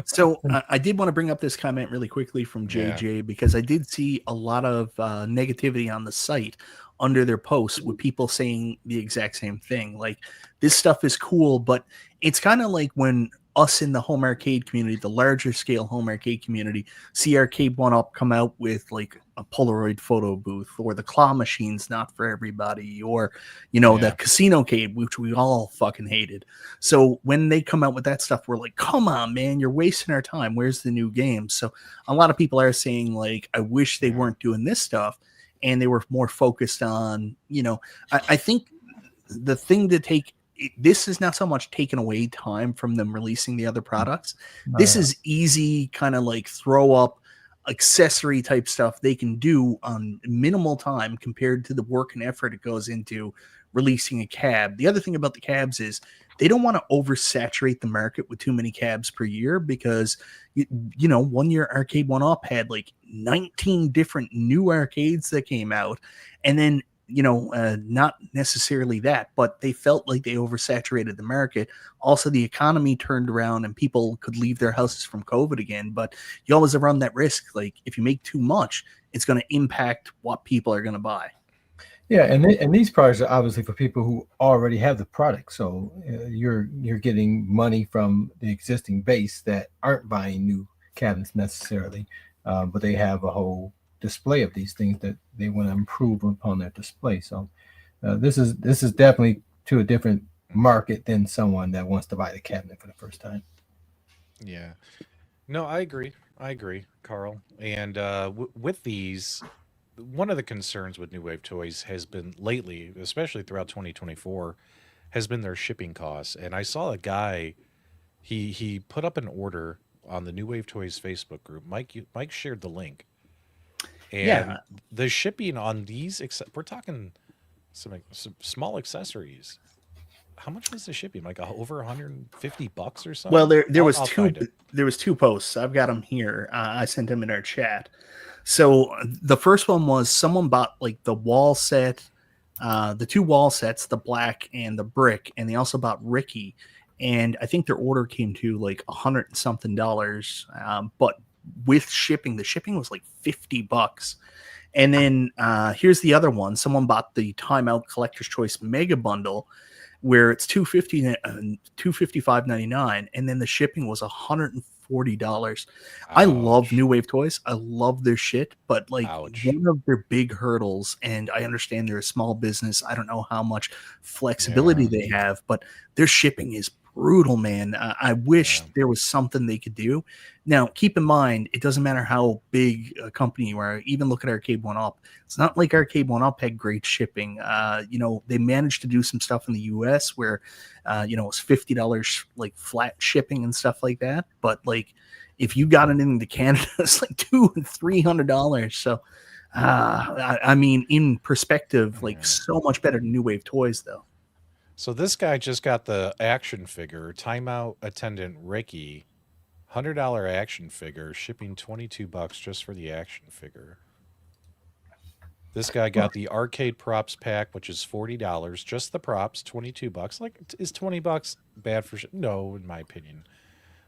So I did want to bring up this comment really quickly from JJ because I did see a lot of negativity on the site under their posts with people saying the exact same thing. Like, this stuff is cool, but it's kind of like when us in the home arcade community, the larger scale home arcade community, see Arcade1up come out with like a Polaroid photo booth, or the claw machine's not for everybody, or the casino cade, which we all fucking hated. So when they come out with that stuff, we're like, come on, man, you're wasting our time. Where's the new game? So a lot of people are saying, like, I wish they weren't doing this stuff and they were more focused on, I think the thing to take, this is not so much taking away time from them releasing the other products. This is easy kind of like throw up accessory type stuff they can do on minimal time compared to the work and effort it goes into releasing a cab. The other thing about the cabs is they don't want to oversaturate the market with too many cabs per year, because 1 year Arcade1up had like 19 different new arcades that came out, and then not necessarily that, but they felt like they oversaturated the market. Also, the economy turned around and people could leave their houses from COVID again, but you always run that risk. Like, if you make too much, it's going to impact what people are going to buy. Yeah, and these products are obviously for people who already have the product. So you're getting money from the existing base that aren't buying new cabinets necessarily, but they have a whole display of these things that they want to improve upon their display. So this is definitely to a different market than someone that wants to buy the cabinet for the first time. Yeah, no, I agree, Carl. And with these, one of the concerns with New Wave Toys has been lately, especially throughout 2024, has been their shipping costs. And I saw a guy, he put up an order on the New Wave Toys Facebook group. Mike shared the link, and Yeah. the shipping on these, we're talking some small accessories. How much was the shipping? Like over $150 or something? Well, there was I'll two find it. there was two posts. I've got them here. I sent them in our chat. So the first one was someone bought like the wall set, the two wall sets, the black and the brick, and they also bought Ricky. And I think their order came to like $100 and something. But with shipping, the shipping was like $50. And then here's the other one. Someone bought the Timeout Collector's Choice Mega Bundle, where it's $255.99, and then the shipping was $140. I love New Wave Toys. I love their shit, but like one of their big hurdles, and I understand they're a small business. I don't know how much flexibility they have, but their shipping is brutal, man. I wish there was something they could do. Now, keep in mind, it doesn't matter how big a company you are. Even look at Arcade1up. It's not like Arcade1up had great shipping. They managed to do some stuff in the US where, it was $50 like flat shipping and stuff like that. But like, if you got it into Canada, it's like $200 and $300. So, I mean, in perspective, like so much better than New Wave Toys, though. So this guy just got the action figure, Timeout Attendant Ricky, $100 action figure, shipping $22 just for the action figure. This guy got the arcade props pack, which is $40, just the props, $22. Like, is $20 bad for no, in my opinion.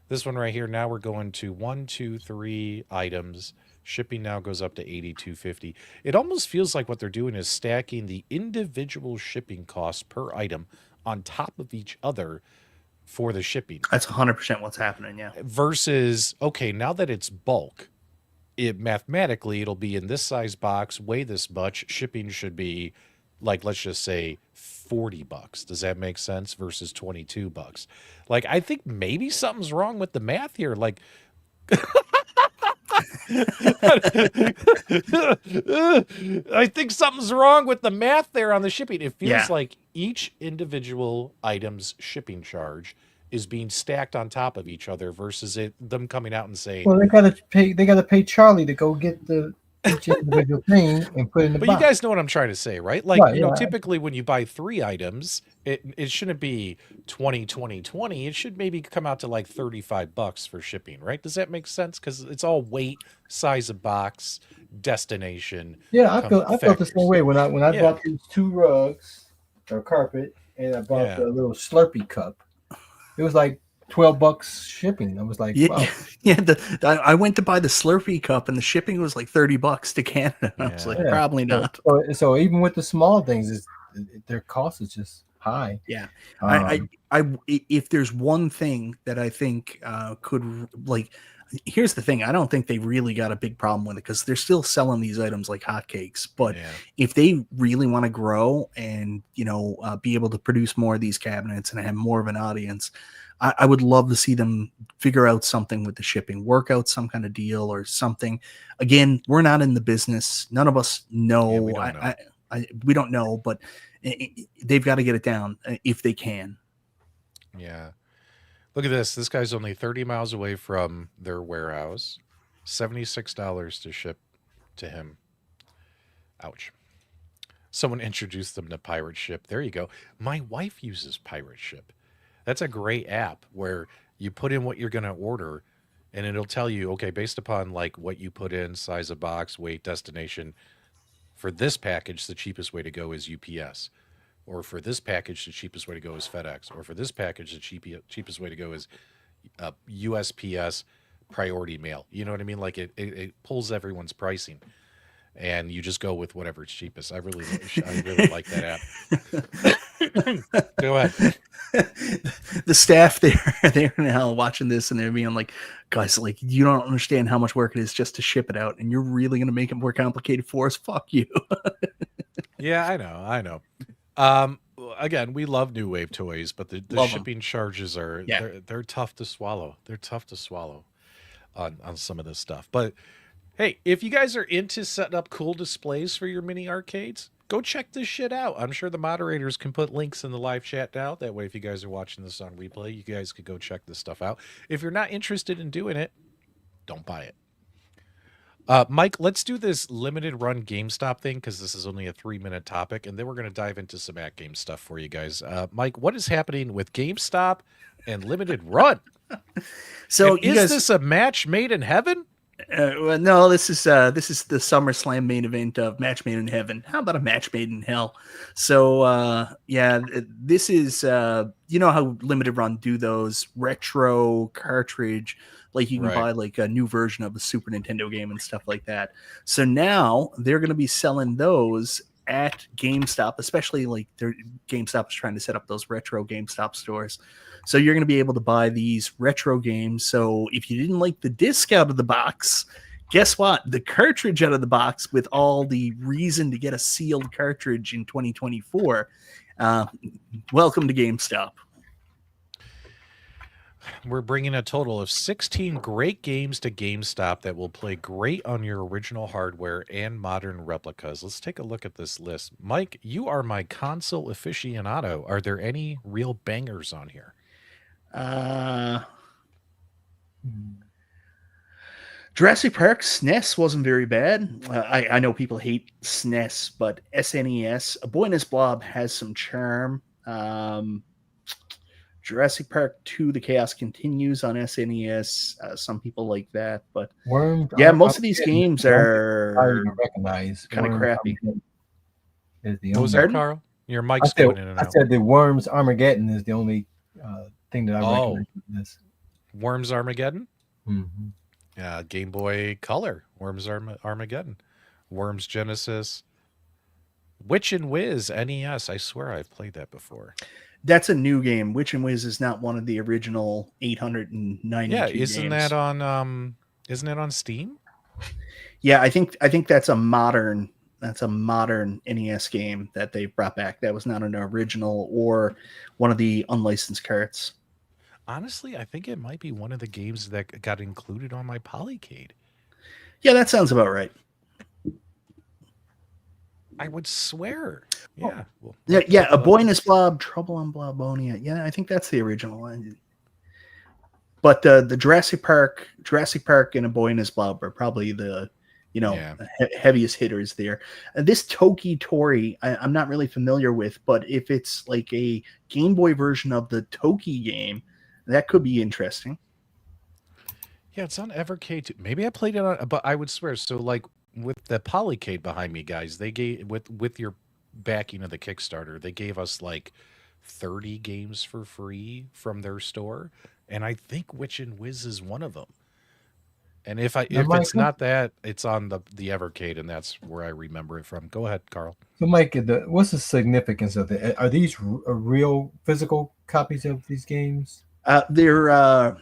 This one right here, now we're going to 1, 2, 3 items. Shipping now goes up to $82.50. It almost feels like what they're doing is stacking the individual shipping costs per item on top of each other for the shipping. That's 100% what's happening, yeah. Versus, okay, now that it's bulk, mathematically it'll be in this size box, weigh this much. Shipping should be like, let's just say $40. Does that make sense? Versus $22. Like, I think maybe something's wrong with the math here. Like, I think something's wrong with the math there on the shipping. It feels like each individual item's shipping charge is being stacked on top of each other versus them coming out and saying, well, they gotta pay Charlie to go get each individual thing and put it in the box. But you guys know what I'm trying to say, right? Like, typically when you buy 3 items, it shouldn't be 20, 20, 20. It should maybe come out to like $35 for shipping, right? Does that make sense? Because it's all weight, size of box, destination. Yeah, I felt the same way when I bought these 2 rugs or carpet, and I bought the little Slurpee cup. It was like $12 shipping. I was like, wow. I went to buy the Slurpee cup, and the shipping was like $30 to Canada. I was like, probably not. So even with the small things, their cost is just high. Yeah. If there's one thing that I think could, like, here's the thing. I don't think they really got a big problem with it because they're still selling these items like hotcakes. But if they really want to grow and, be able to produce more of these cabinets and have more of an audience, I would love to see them figure out something with the shipping, work out some kind of deal or something. Again, we're not in the business. None of us know. Yeah, we don't know. We don't know, but they've got to get it down if they can. Yeah. Look at this. This guy's only 30 miles away from their warehouse. $76 to ship to him. Ouch. Someone introduced them to Pirate Ship. There you go. My wife uses Pirate Ship. That's a great app where you put in what you're going to order and it'll tell you, okay, based upon like what you put in, size of box, weight, destination, for this package, the cheapest way to go is UPS. Or for this package, the cheapest way to go is FedEx. Or for this package, the cheapest way to go is USPS priority mail. You know what I mean? Like it pulls everyone's pricing. And you just go with whatever's cheapest. I really like that app. Go ahead. The staff they're now watching this and they're being like, guys, like, you don't understand how much work it is just to ship it out, and you're really going to make it more complicated for us. Fuck you. Yeah, I know. Again, we love New Wave Toys, but the shipping charges are they're tough to swallow. They're tough to swallow on some of this stuff. But hey, if you guys are into setting up cool displays for your mini arcades, go check this shit out. I'm sure the moderators can put links in the live chat now. That way, if you guys are watching this on replay, you guys could go check this stuff out. If you're not interested in doing it, don't buy it. Mike, let's do this limited run GameStop thing because this is only a 3-minute topic, and then we're going to dive into some AtGames stuff for you guys. Mike, what is happening with GameStop and limited run? So and is this a match made in heaven? Well, no, this is the SummerSlam main event of Match Made in Heaven. How about a match made in hell? So this is you know how limited run do those retro cartridge, like you can buy like a new version of a Super Nintendo game and stuff like that. So now they're going to be selling those at GameStop, especially like GameStop is trying to set up those retro GameStop stores. So you're going to be able to buy these retro games. So if you didn't like the disc out of the box, guess what? The cartridge out of the box with all the reason to get a sealed cartridge in 2024. Welcome to GameStop. We're bringing a total of 16 great games to GameStop that will play great on your original hardware and modern replicas. Let's take a look at this list. Mike, you are my console aficionado. Are there any real bangers on here? Jurassic Park SNES wasn't very bad. I know people hate SNES, but SNES, A Boy and His Blob has some charm. Jurassic Park 2, The Chaos Continues on SNES. Some people like that, but Worms, most of these games are kind of crappy. What was that, Carl? Your mic's going in and out. I said the Worms Armageddon is the only thing that I recognize from this. Worms Armageddon? Mm-hmm. Game Boy Color, Worms Armageddon. Worms Genesis. Witch and Whiz, NES. I swear I've played that before. That's a new game. Witch and Whiz is not one of the original 892 isn't games. Isn't it on Steam? Yeah, I think that's a modern NES game that they brought back. That was not an original or one of the unlicensed carts. Honestly, I think it might be one of the games that got included on my Polycade. Yeah, that sounds about right. I would swear. Yeah. A Boy and His Blob, Trouble on Blobonia. Yeah, I think that's the original one. But the Jurassic Park and A Boy and His Blob are probably the heaviest hitters there. And this Toki Tori, I'm not really familiar with, but if it's like a Game Boy version of the Toki game, that could be interesting. Yeah, it's on Evercade too. Maybe I played it on, but I would swear. So like with the Polycade behind me, guys, they gave with your backing of the Kickstarter, they gave us like 30 games for free from their store, and I think Witch and Whiz is one of them. And if it's not that, it's on the Evercade, and that's where I remember it from. Go ahead, Carl. So, Mike, what's the significance of it? Are these real physical copies of these games? They're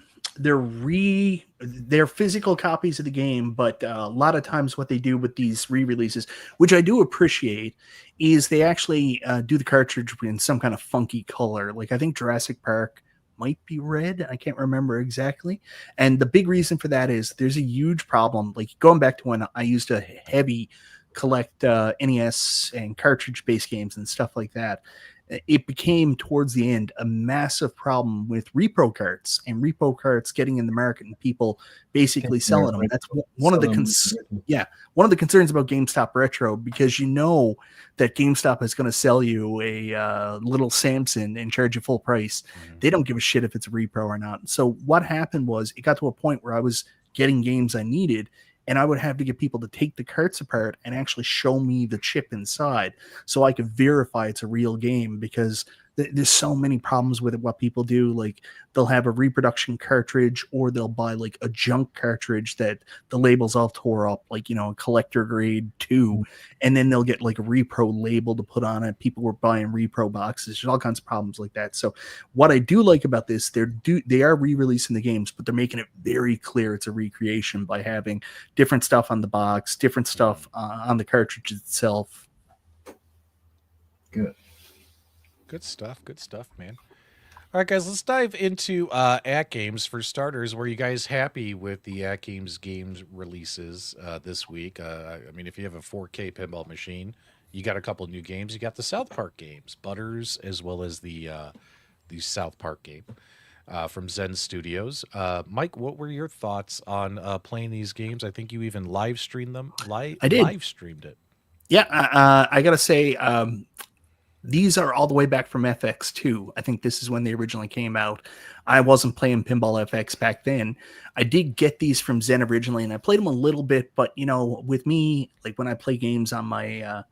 physical copies of the game, but a lot of times what they do with these re-releases, which I do appreciate, is they actually do the cartridge in some kind of funky color. Like I think Jurassic Park might be red. I can't remember exactly. And the big reason for that is there's a huge problem. Like going back to when I used to heavy collect NES and cartridge-based games and stuff like that, it became towards the end a massive problem with repro carts getting in the market and people basically selling them. That's one of the concerns about GameStop Retro, because you know that GameStop is going to sell you a little Samson and charge you full price. Mm-hmm. They don't give a shit if it's a repro or not. So what happened was it got to a point where I was getting games I needed, and I would have to get people to take the carts apart and actually show me the chip inside so I could verify it's a real game, because there's so many problems with it. What people do, like they'll have a reproduction cartridge, or they'll buy like a junk cartridge that the labels all tore up, like, a collector grade 2, and then they'll get like a repro label to put on it. People were buying repro boxes. There's all kinds of problems like that. So what I do like about this, they are re-releasing the games, but they're making it very clear it's a recreation by having different stuff on the box, different stuff on the cartridge itself. Good stuff, man. All right, guys, let's dive into AtGames for starters. Were you guys happy with the AtGames games releases this week? I mean, if you have a 4K pinball machine You got a couple new games. You got the South Park games, Butters, as well as the South Park game from Zen Studios. Mike, what were your thoughts on playing these games? I think you even live streamed them. I did. Live streamed it. Yeah, I gotta say, these are all the way back from FX2. I think this is when they originally came out. I wasn't playing Pinball FX back then. I did get these from Zen originally, and I played them a little bit. But with me, like when I play games on my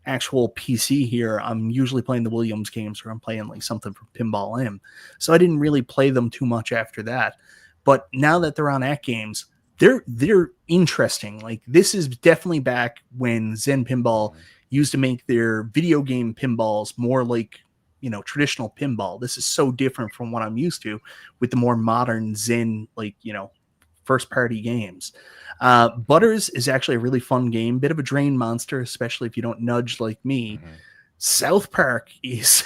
actual PC here, I'm usually playing the Williams games, or I'm playing like something from Pinball M. So I didn't really play them too much after that. But now that they're on AtGames, they're interesting. Like this is definitely back when Zen Pinball used to make their video game pinballs more like traditional pinball. This is so different from what I'm used to with the more modern Zen, like first party games. Butters is actually a really fun game, bit of a drain monster, especially if you don't nudge like me. South Park is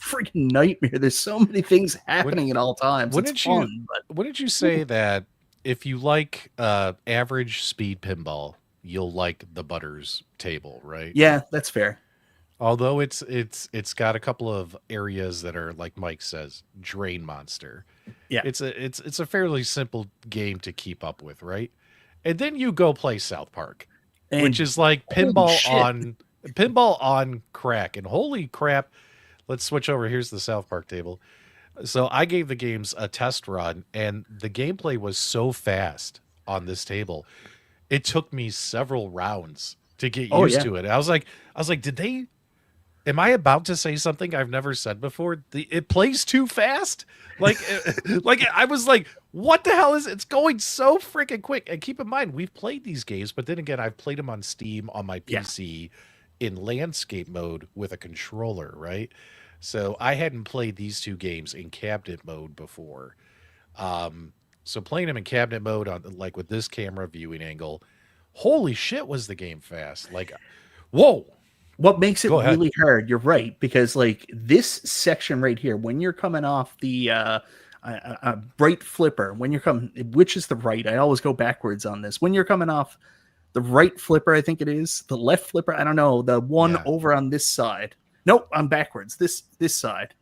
freaking nightmare. There's so many things happening at all times. It's fun. Wouldn't you say that if you like average speed pinball, you'll like the Butters table, right? Yeah, that's fair. Although it's got a couple of areas that are, like Mike says, drain monster. Yeah, it's a fairly simple game to keep up with, right? And then you go play South Park, which is like pinball on crack. And holy crap, let's switch over. Here's the South Park table. So I gave the games a test run, and the gameplay was so fast on this table. It took me several rounds to get used to it. I was like, am I about to say something I've never said before? It plays too fast. Like I was like, what the hell is it? It's going so freaking quick. And keep in mind, we've played these games, but then again, I've played them on Steam on my PC in landscape mode with a controller, right? So I hadn't played these two games in cabinet mode before. So playing them in cabinet mode on like with this camera viewing angle, holy shit, was the game fast. Like, whoa. What makes it really hard, you're right, because like this section right here, when you're coming off the right flipper, when you're coming, which is the right, I always go backwards on this. When you're coming off the right flipper, I think it is, the left flipper, I don't know, the one over on this side. Nope, I'm backwards. This side.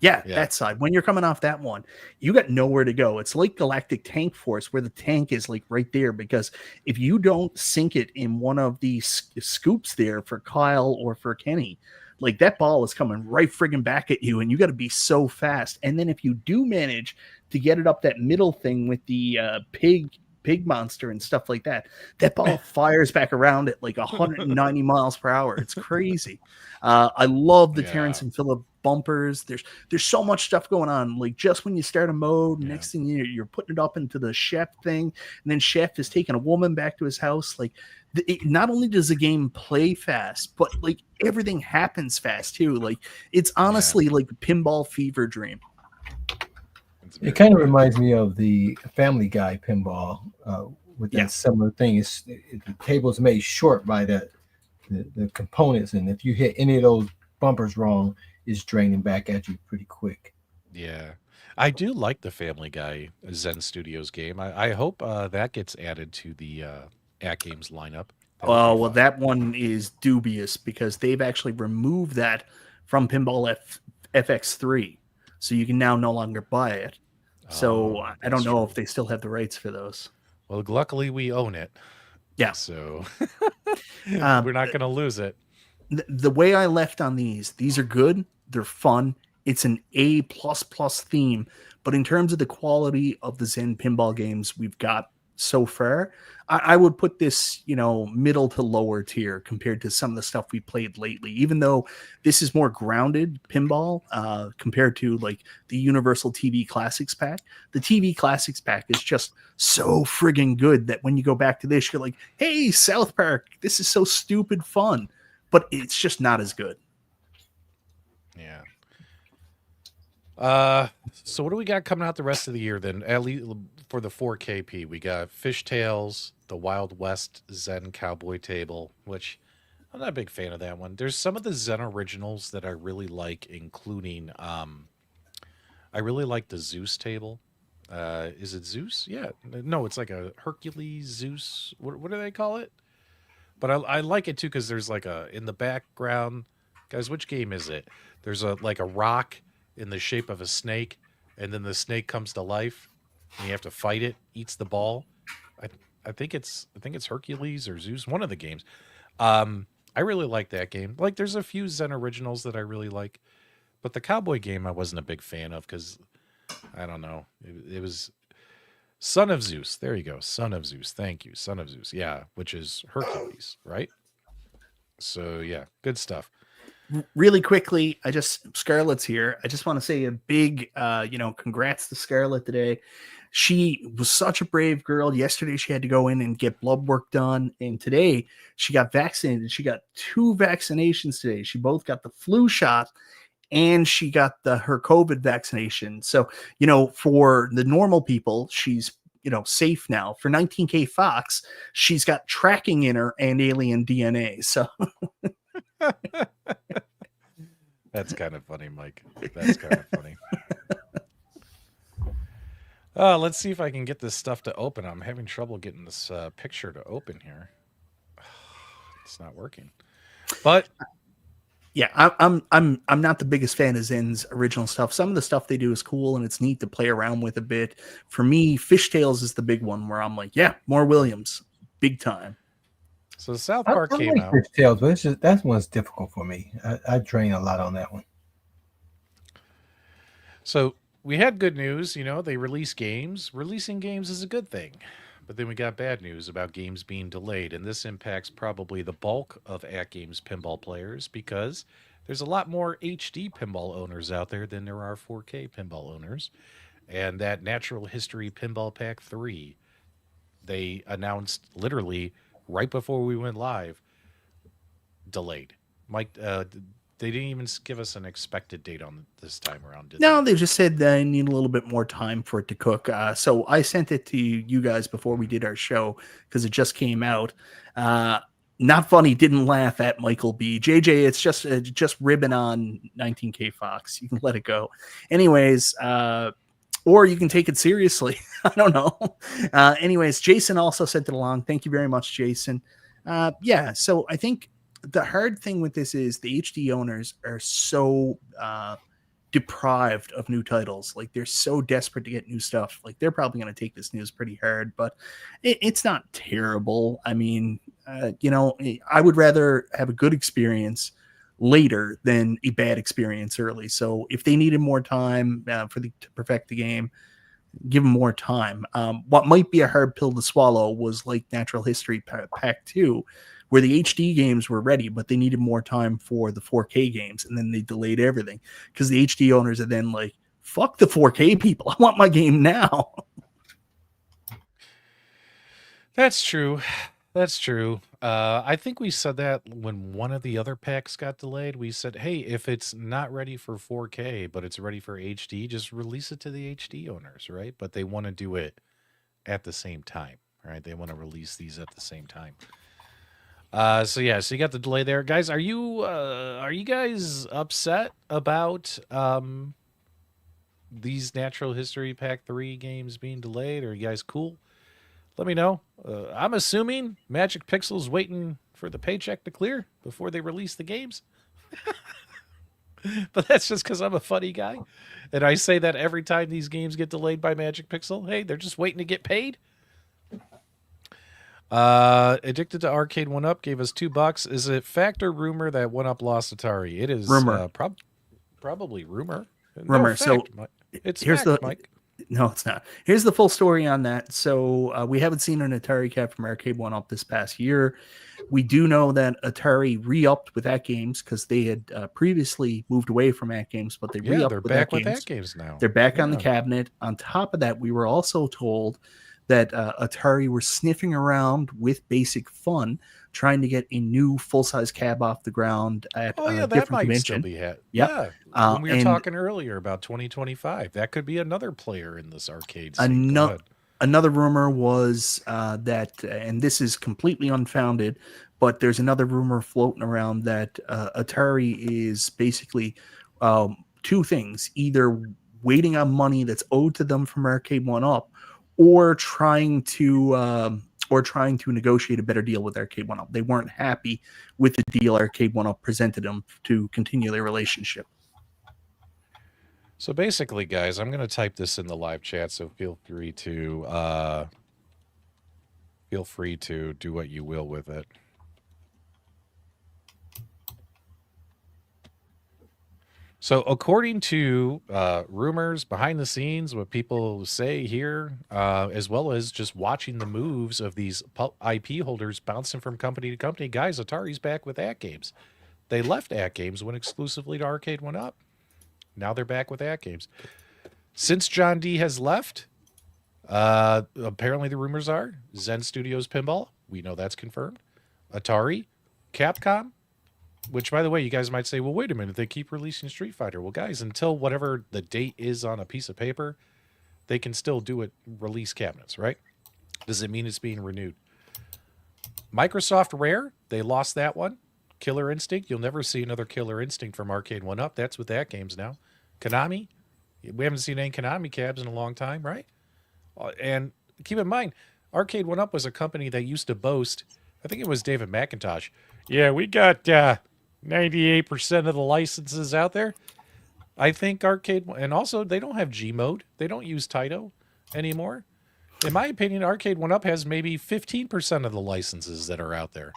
Yeah, that side. When you're coming off that one, you got nowhere to go. It's like Galactic Tank Force, where the tank is like right there, because if you don't sink it in one of the scoops there for Kyle or for Kenny, like that ball is coming right friggin' back at you, and you got to be so fast. And then if you do manage to get it up that middle thing with the pig monster and stuff like that, that ball fires back around at like 190 miles per hour. It's crazy. I love the Terrence and Phillip bumpers. There's so much stuff going on. Like just when you start a mode, next thing you're putting it up into the chef thing, and then chef is taking a woman back to his house. Like not only does the game play fast, but like everything happens fast too. Like it's honestly like pinball fever dream. It kind of reminds me of the Family Guy pinball with that similar thing. The table's made short by the components, and if you hit any of those bumpers wrong, it's draining back at you pretty quick. Yeah. I do like the Family Guy Zen Studios game. I hope that gets added to the AtGames lineup. Well, that one is dubious because they've actually removed that from Pinball FX3. So you can now no longer buy it. So I don't know if they still have the rights for those. Well, luckily we own it. Yeah. So we're not going to lose it. The way I left on these are good. They're fun. It's an A++ theme. But in terms of the quality of the Zen pinball games we've got so far, I would put this, middle to lower tier compared to some of the stuff we played lately, even though this is more grounded pinball compared to like the Universal TV Classics pack. The TV Classics pack is just so friggin' good that when you go back to this, you're like, hey, South Park, this is so stupid fun, but it's just not as good. Yeah. So what do we got coming out the rest of the year then? At least for the 4KP, we got Fishtails, the Wild West Zen Cowboy Table, which I'm not a big fan of that one. There's some of the Zen originals that I really like, including I really like the Zeus table. Is it Zeus? Yeah. No, it's like a Hercules Zeus. What do they call it? But I like it too because there's like a in the background, guys. Which game is it? There's a like a rock in the shape of a snake, and then the snake comes to life, and you have to fight it. Eats the ball. I I think it's Hercules or Zeus. One of the games. I really like that game. Like, there's a few Zen originals that I really like, but the cowboy game I wasn't a big fan of because I don't know. It was Son of Zeus. There you go. Son of Zeus. Thank you. Son of Zeus. Yeah, which is Hercules, right? So yeah, good stuff. Really quickly, Scarlett's here. I just want to say a big, congrats to Scarlett today. She was such a brave girl. Yesterday, she had to go in and get blood work done. And today, she got vaccinated. She got 2 vaccinations today. She both got the flu shot and she got her COVID vaccination. So, for the normal people, she's, safe now. For 19K Fox, she's got tracking in her and alien DNA. So That's kind of funny, Mike. That's kind of funny. Let's see if I can get this stuff to open. I'm having trouble getting this picture to open here. It's not working. But yeah, I'm not the biggest fan of Zen's original stuff. Some of the stuff they do is cool and it's neat to play around with a bit. For me, Fishtails is the big one where I'm like, yeah, more Williams, big time. so South Park I came like out. Fish Tales, but that one's difficult for me. I train a lot on that one. So we had good news, they release games. Releasing games is a good thing. But then we got bad news about games being delayed, and this impacts probably the bulk of AtGames pinball players because there's a lot more HD pinball owners out there than there are 4K pinball owners. And that Natural History Pinball Pack 3, they announced literally right before we went live, delayed. Mike, they didn't even give us an expected date on this time around, did No, they? they just said they need a little bit more time for it to cook. So I sent it to you guys before we did our show because it just came out. Not funny, didn't laugh at Michael B. JJ, it's just ribbing on 19K Fox. You can let it go. Anyways, or you can take it seriously. I don't know. Anyways, Jason also sent it along. Thank you very much, Jason. Yeah, so I think the hard thing with this is the HD owners are so deprived of new titles. Like, they're so desperate to get new stuff. Like, they're probably going to take this news pretty hard, but it's not terrible. I mean, I would rather have a good experience later than a bad experience early. So if they needed more time to perfect the game, give them more time. What might be a hard pill to swallow was like Natural History Pack 2, where the HD games were ready, but they needed more time for the 4K games, and then they delayed everything because the HD owners are then like, fuck the 4K people. I want my game now. That's true. That's true. I think we said that when one of the other packs got delayed. We said, hey, if it's not ready for 4K, but it's ready for HD, just release it to the HD owners, right? But they want to do it at the same time, right? They want to release these at the same time. So you got the delay there, guys. Are you guys upset about these Natural History Pack 3 games being delayed? Are you guys cool? Let me know. I'm assuming Magic Pixel's waiting for the paycheck to clear before they release the games. But that's just because I'm a funny guy. And I say that every time these games get delayed by Magic Pixel. Hey, they're just waiting to get paid. Addicted to Arcade1up gave us $2. Is it fact or rumor that 1UP lost Atari? It is Rumor. Probably rumor. Rumor. No, fact, So Mike. It's here's fact, the Mike. No, it's not. Here's the full story on that. So we haven't seen an Atari cap from Arcade1up this past year. We do know that Atari re-upped with AtGames because they had previously moved away from AtGames, but they re-upped They're with back with AtGames. AtGames now. They're back on the cabinet. On top of that, we were also told that Atari were sniffing around with Basic Fun, trying to get a new full-size cab off the ground at a that different might convention. still be Yep. Yeah. When we were And talking earlier about 2025, that could be another player in this arcade scene. Go ahead. Another rumor was that, and this is completely unfounded, but there's another rumor floating around that Atari is basically two things: either waiting on money that's owed to them from Arcade1up, or trying to or trying to negotiate a better deal with Arcade1up. They weren't happy with the deal Arcade1up presented them to continue their relationship. So basically, guys, I'm going to type this in the live chat, so feel free to do what you will with it. So according to rumors behind the scenes, what people say here, as well as just watching the moves of these IP holders bouncing from company to company, guys, Atari's back with AtGames. They left AtGames, went exclusively to Arcade1up. Now they're back with AtGames. Since John D has left, apparently the rumors are Zen Studios Pinball. We know that's confirmed. Atari, Capcom, which, by the way, you guys might say, well, wait a minute, they keep releasing Street Fighter. Well, guys, until whatever the date is on a piece of paper, they can still do it, release cabinets, right? Does it mean it's being renewed? Microsoft Rare, they lost that one. Killer Instinct, you'll never see another Killer Instinct from Arcade1up. That's with AtGames now. Konami, we haven't seen any Konami cabs in a long time, right? And keep in mind, Arcade1up was a company that used to boast, I think it was David McIntosh, yeah, we got 98% of the licenses out there. I think and also they don't have G mode. They don't use Taito anymore. In my opinion, Arcade1up has maybe 15% of the licenses that are out there.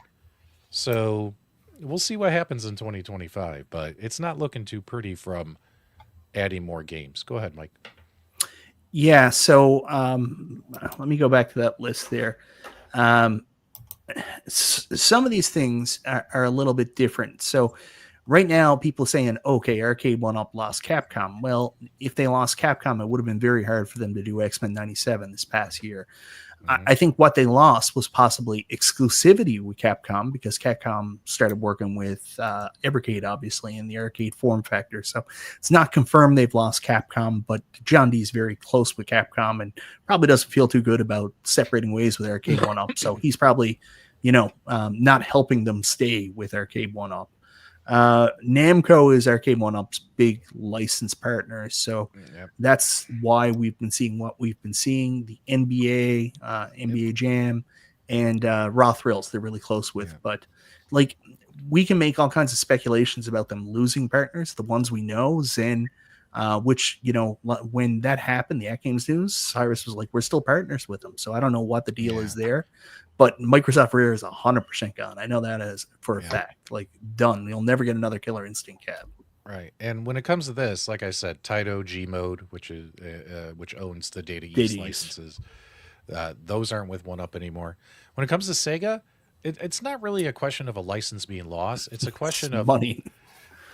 So we'll see what happens in 2025, but it's not looking too pretty from adding more games. Go ahead, Mike. Yeah, so let me go back to that list there. Some of these things are a little bit different. So right now, people saying, okay, Arcade1up lost Capcom. Well, if they lost Capcom, it would have been very hard for them to do X-Men 97 this past year. I think what they lost was possibly exclusivity with Capcom, because Capcom started working with Evercade, obviously, in the arcade form factor. So it's not confirmed they've lost Capcom, but John D is very close with Capcom and probably doesn't feel too good about separating ways with Arcade1up. So he's probably, not helping them stay with Arcade1up. Namco is Arcade1up's big license partner, so that's why we've been seeing what we've been seeing. The NBA, NBA Jam, and Raw Thrills they're really close with. But like, we can make all kinds of speculations about them losing partners. The ones we know, Zen, which, when that happened, the AtGames news, Cyrus was like, we're still partners with them. So I don't know what the deal is there. But Microsoft Rare is 100% gone. I know that as for a fact. Like, done. You'll never get another Killer Instinct cab. Right. And when it comes to this, like I said, Taito G Mode, which owns the Data East licenses, those aren't with 1UP anymore. When it comes to Sega, it's not really a question of a license being lost. It's a question of money.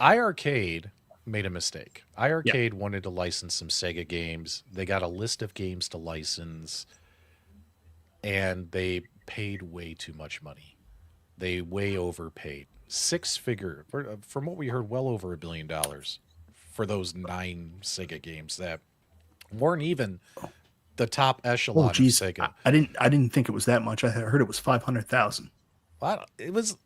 iArcade made a mistake. iArcade wanted to license some Sega games. They got a list of games to license, and they paid way too much money. They way overpaid. Six-figure, from what we heard, well over $1 billion for those 9 Sega games that weren't even the top echelon of Sega. I didn't think it was that much. I heard it was 500,000. Isn't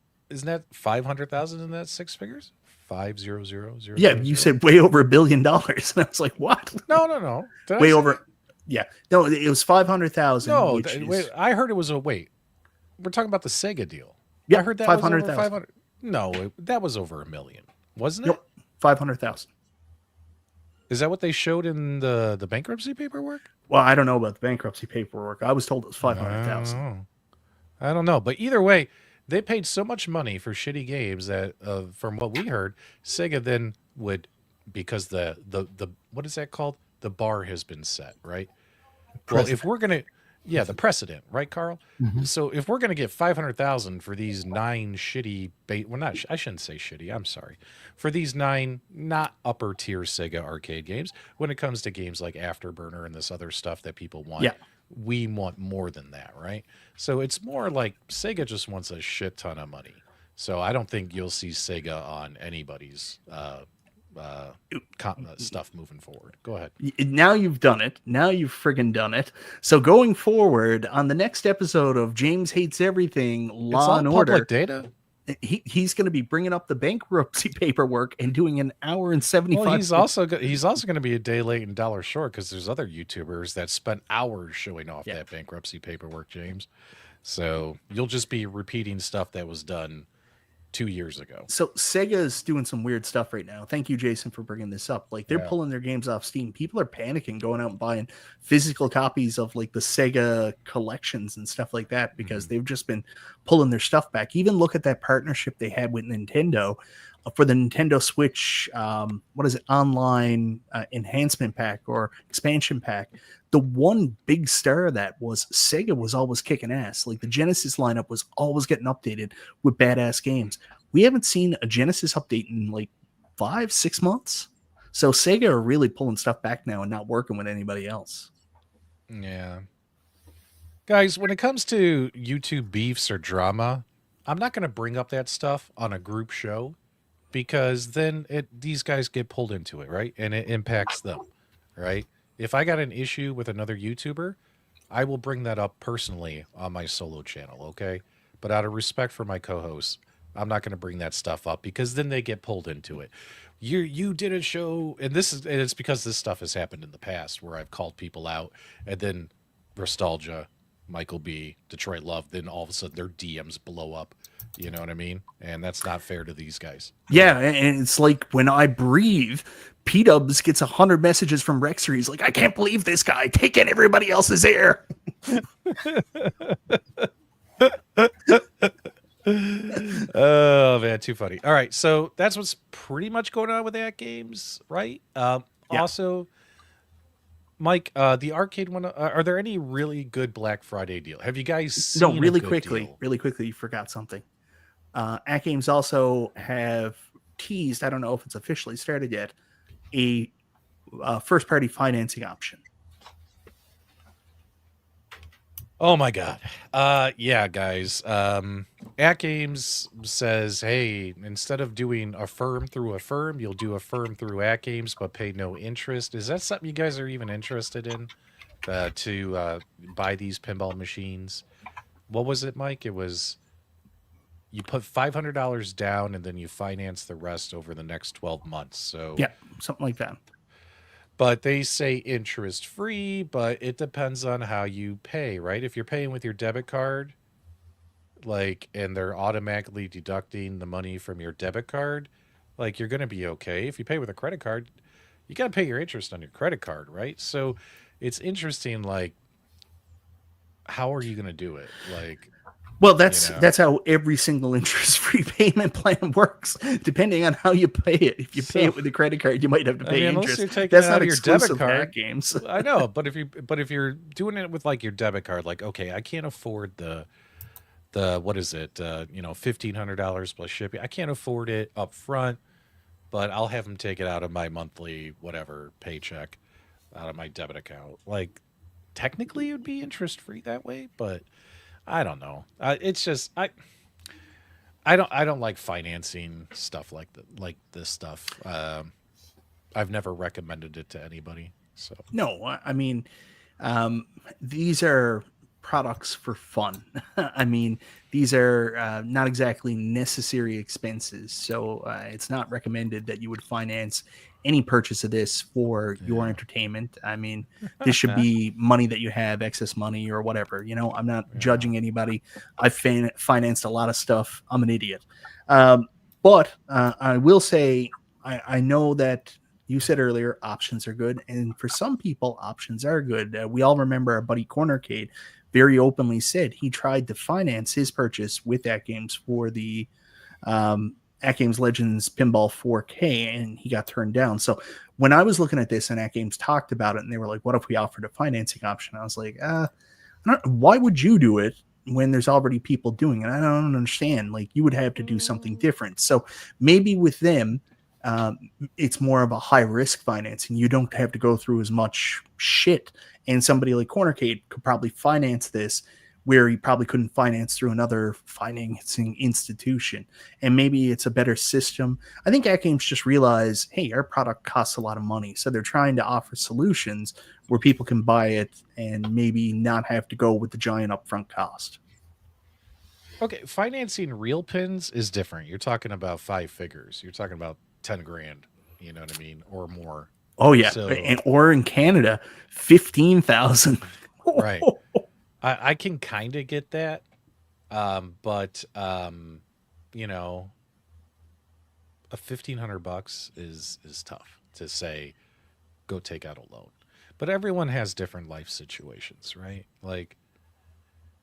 that 500,000 in that 6 figures? 500,000. Yeah, you said way over $1 billion, and I was like, what? No. Way over. Yeah, no, it was 500,000. No, wait, I heard it was we're talking about the Sega deal. Yeah, I heard that 500,000. 500. No, that was over $1 million, wasn't it? Yep, 500,000. Is that what they showed in the bankruptcy paperwork? Well, I don't know about the bankruptcy paperwork. I was told it was 500,000. I don't know, but either way, they paid so much money for shitty games that, from what we heard, Sega then would, because the what is that called? The bar has been set, right? Well, if we're gonna, the precedent, right, Carl? Mm-hmm. So if we're gonna get 500,000 for these 9 shitty, I shouldn't say shitty. I'm sorry, for these 9 not upper tier Sega arcade games. When it comes to games like Afterburner and this other stuff that people want, we want more than that, right? So it's more like Sega just wants a shit ton of money. So I don't think you'll see Sega on anybody's stuff moving forward. Go ahead. Now you've done it. Now you've friggin' done it. So going forward on the next episode of James Hates Everything, Law and Order, public data. He's going to be bringing up the bankruptcy paperwork and doing an hour and 75. Well, he's also going to be a day late and dollar short, because there's other YouTubers that spent hours showing off that bankruptcy paperwork, James. So you'll just be repeating stuff that was done 2 years ago. So Sega's doing some weird stuff right now. Thank you, Jason, for bringing this up. Like they're Yeah. pulling their games off Steam. People are panicking, going out and buying physical copies of like the Sega collections and stuff like that because they've just been pulling their stuff back. Even look at that partnership they had with Nintendo for the Nintendo Switch. What is it? Online enhancement pack or expansion pack. The one big star of that was Sega was always kicking ass. Like the Genesis lineup was always getting updated with badass games. We haven't seen a Genesis update in like 5-6 months. So Sega are really pulling stuff back now and not working with anybody else. Yeah. Guys, when it comes to YouTube beefs or drama, I'm not going to bring up that stuff on a group show because then these guys get pulled into it, right? And it impacts them, right? If I got an issue with another YouTuber, I will bring that up personally on my solo channel, okay? But out of respect for my co-hosts, I'm not going to bring that stuff up because then they get pulled into it. You did a show, and it's because this stuff has happened in the past where I've called people out, and then Nostalgia, Michael B, Detroit Love, then all of a sudden their DMs blow up. You know what I mean? And that's not fair to these guys. Yeah, and it's like when I breathe, P-Dubs gets 100 messages from Rexer. He's like, I can't believe this guy taking everybody else's air. Oh man, too funny. All right, so that's what's pretty much going on with AtGames, right? Yeah. Also, Mike, the arcade one. Are there any really good Black Friday deal? Have you guys seen? No, a really good quickly, deal? you forgot something. AtGames also have teased, I don't know if it's officially started yet, a first-party financing option. Oh my god. Yeah, guys. AtGames says, hey, instead of doing a firm through a firm, you'll do a firm through AtGames, but pay no interest. Is that something you guys are even interested in? To buy these pinball machines? What was it, Mike? It was you put $500 down and then you finance the rest over the next 12 months. So Yeah, something like that. but they say interest free, but it depends on how you pay, right? If you're paying with your debit card, like, and they're automatically deducting the money from your debit card, like, you're going to be okay. If you pay with a credit card, you got to pay your interest on your credit card, right? So it's interesting, like, how are you going to do it? Like, Well, that's how every single interest-free payment plan works. Depending on how you pay it, if you pay it with a credit card, you might have to pay unless interest. you're taking That's it out not of your debit exclusive to card. AtGames. I know, but if you're doing it with like your debit card, like, okay, I can't afford the what is it? $1,500 plus shipping. I can't afford it up front, but I'll have them take it out of my monthly whatever paycheck out of my debit account. Like, technically, it would be interest free that way, but I don't know. It's just I don't like financing stuff like this stuff. I've never recommended it to anybody. So No, I mean, these are products for fun. I mean, these are not exactly necessary expenses. So it's not recommended that you would finance any purchase of this for your entertainment. I mean, this should be money that you have, excess money or whatever. You know, I'm not judging anybody. I've financed a lot of stuff. I'm an idiot. But I will say, I know that you said earlier options are good. And for some people, options are good. We all remember our buddy Cornercade very openly said he tried to finance his purchase with AtGames for the AtGames Legends Pinball 4K, and he got turned down. So when I was looking at this and AtGames talked about it, and they were like, what if we offered a financing option? I was like, why would you do it when there's already people doing it? I don't understand. Like, you would have to do something different. So maybe with them, it's more of a high risk financing. You don't have to go through as much shit. And somebody like Cornercade could probably finance this where you probably couldn't finance through another financing institution. And maybe it's a better system. I think AtGames just realize, hey, our product costs a lot of money. So they're trying to offer solutions where people can buy it and maybe not have to go with the giant upfront cost. okay, financing real pins is different. You're talking about 5 figures. You're talking about 10 grand. You know what I mean, or more. Oh yeah, So, or in Canada, 15,000. right. I can kind of get that, But you know, a $1,500 is tough to say go take out a loan. But everyone has different life situations, right? Like,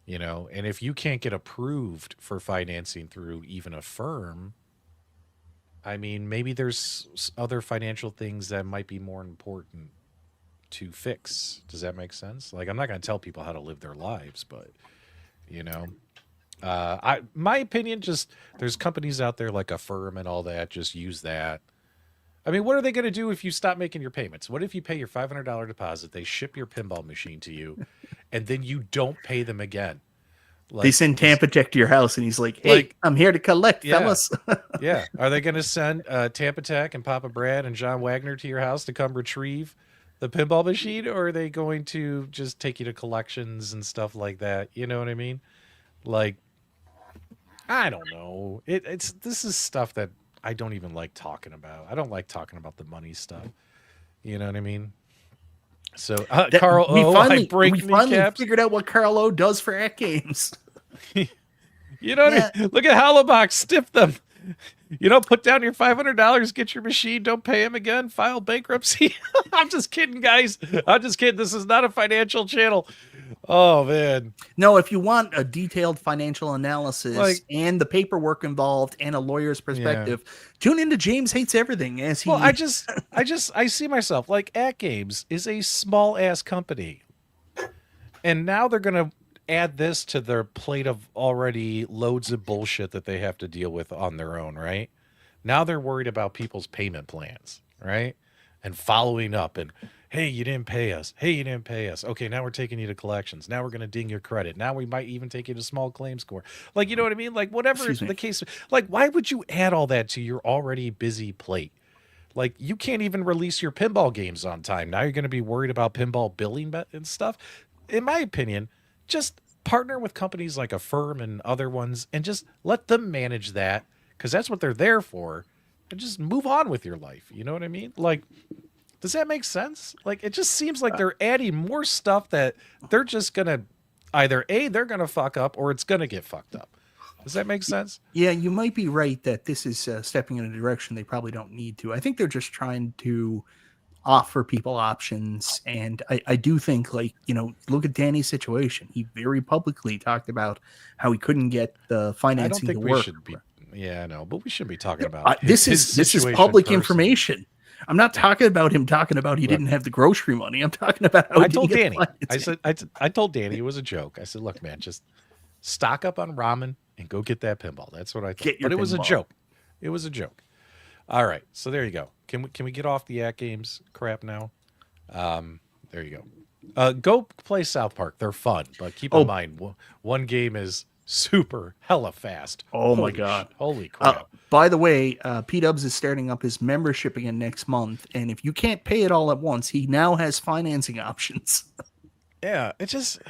you know, and if you can't get approved for financing through even a firm, I mean, maybe there's other financial things that might be more important to fix. Does that make sense? Like, I'm not going to tell people how to live their lives, but you know, my opinion, just there's companies out there like a firm and all that. Just use that. I mean, what are they going to do if you stop making your payments? What if you pay your $500 deposit, they ship your pinball machine to you, and then you don't pay them again? They Like, send Tampa Tech to your house, and he's like, "Hey, like, I'm here to collect, yeah, fellas." yeah. Are they going to send Tampa Tech and Papa Brad and John Wagner to your house to come retrieve the pinball machine, or are they going to just take you to collections and stuff like that? You know what I mean? Like, I don't know. It's this is stuff that I don't even like talking about. I don't like talking about the money stuff. You know what I mean? So, Carl O, I break we finally kneecaps. figured out what Carl O does for AtGames. You know what I mean? Look at Hollowbox, stiff them. You know, put down your $500, get your machine, don't pay him again, file bankruptcy. I'm just kidding, guys. I'm just kidding. This is not a financial channel. Oh man. No, if you want a detailed financial analysis Like, and the paperwork involved and a lawyer's perspective, tune into James Hates Everything as he. well, I see myself like AtGames is a small ass company, and now they're gonna add this to their plate of already loads of bullshit that they have to deal with on their own, right? Now they're worried about people's payment plans, right? And following up and hey, you didn't pay us. Hey, you didn't pay us. Okay, now we're taking you to collections. Now we're going to ding your credit. Now we might even take you to small claims court. Like, you know what I mean? Like, whatever Excuse me. the case. Like, why would you add all that to your already busy plate? Like, you can't even release your pinball games on time. Now you're going to be worried about pinball billing and stuff. In my opinion, just partner with companies like a firm and other ones and just let them manage that because that's what they're there for, and just move on with your life. You know what I mean? Like, does that make sense? Like, it just seems like they're adding more stuff that they're just going to either A, they're going to fuck up, or it's going to get fucked up. Does that make sense? Yeah, you might be right that this is stepping in a direction they probably don't need to. I think they're just trying to offer people options. And I do think, like, you know, look at Danny's situation. He very publicly talked about how he couldn't get the financing to work. Yeah, I know, but we shouldn't be talking about this is public information. I'm not talking about him talking about he didn't have the grocery money. I'm talking about how I told Danny. I told Danny it was a joke. I said, look, man, just stock up on ramen and go get that pinball. That's what I thought. But it was a joke. It was a joke. All right, so there you go. Can we get off the AtGames crap now? There you go. Go play South Park. They're fun, but keep in mind one game is super hella fast. Oh my god! Holy crap! By the way, P-Dubs is starting up his membership again next month, and if you can't pay it all at once, he now has financing options. Yeah, it just,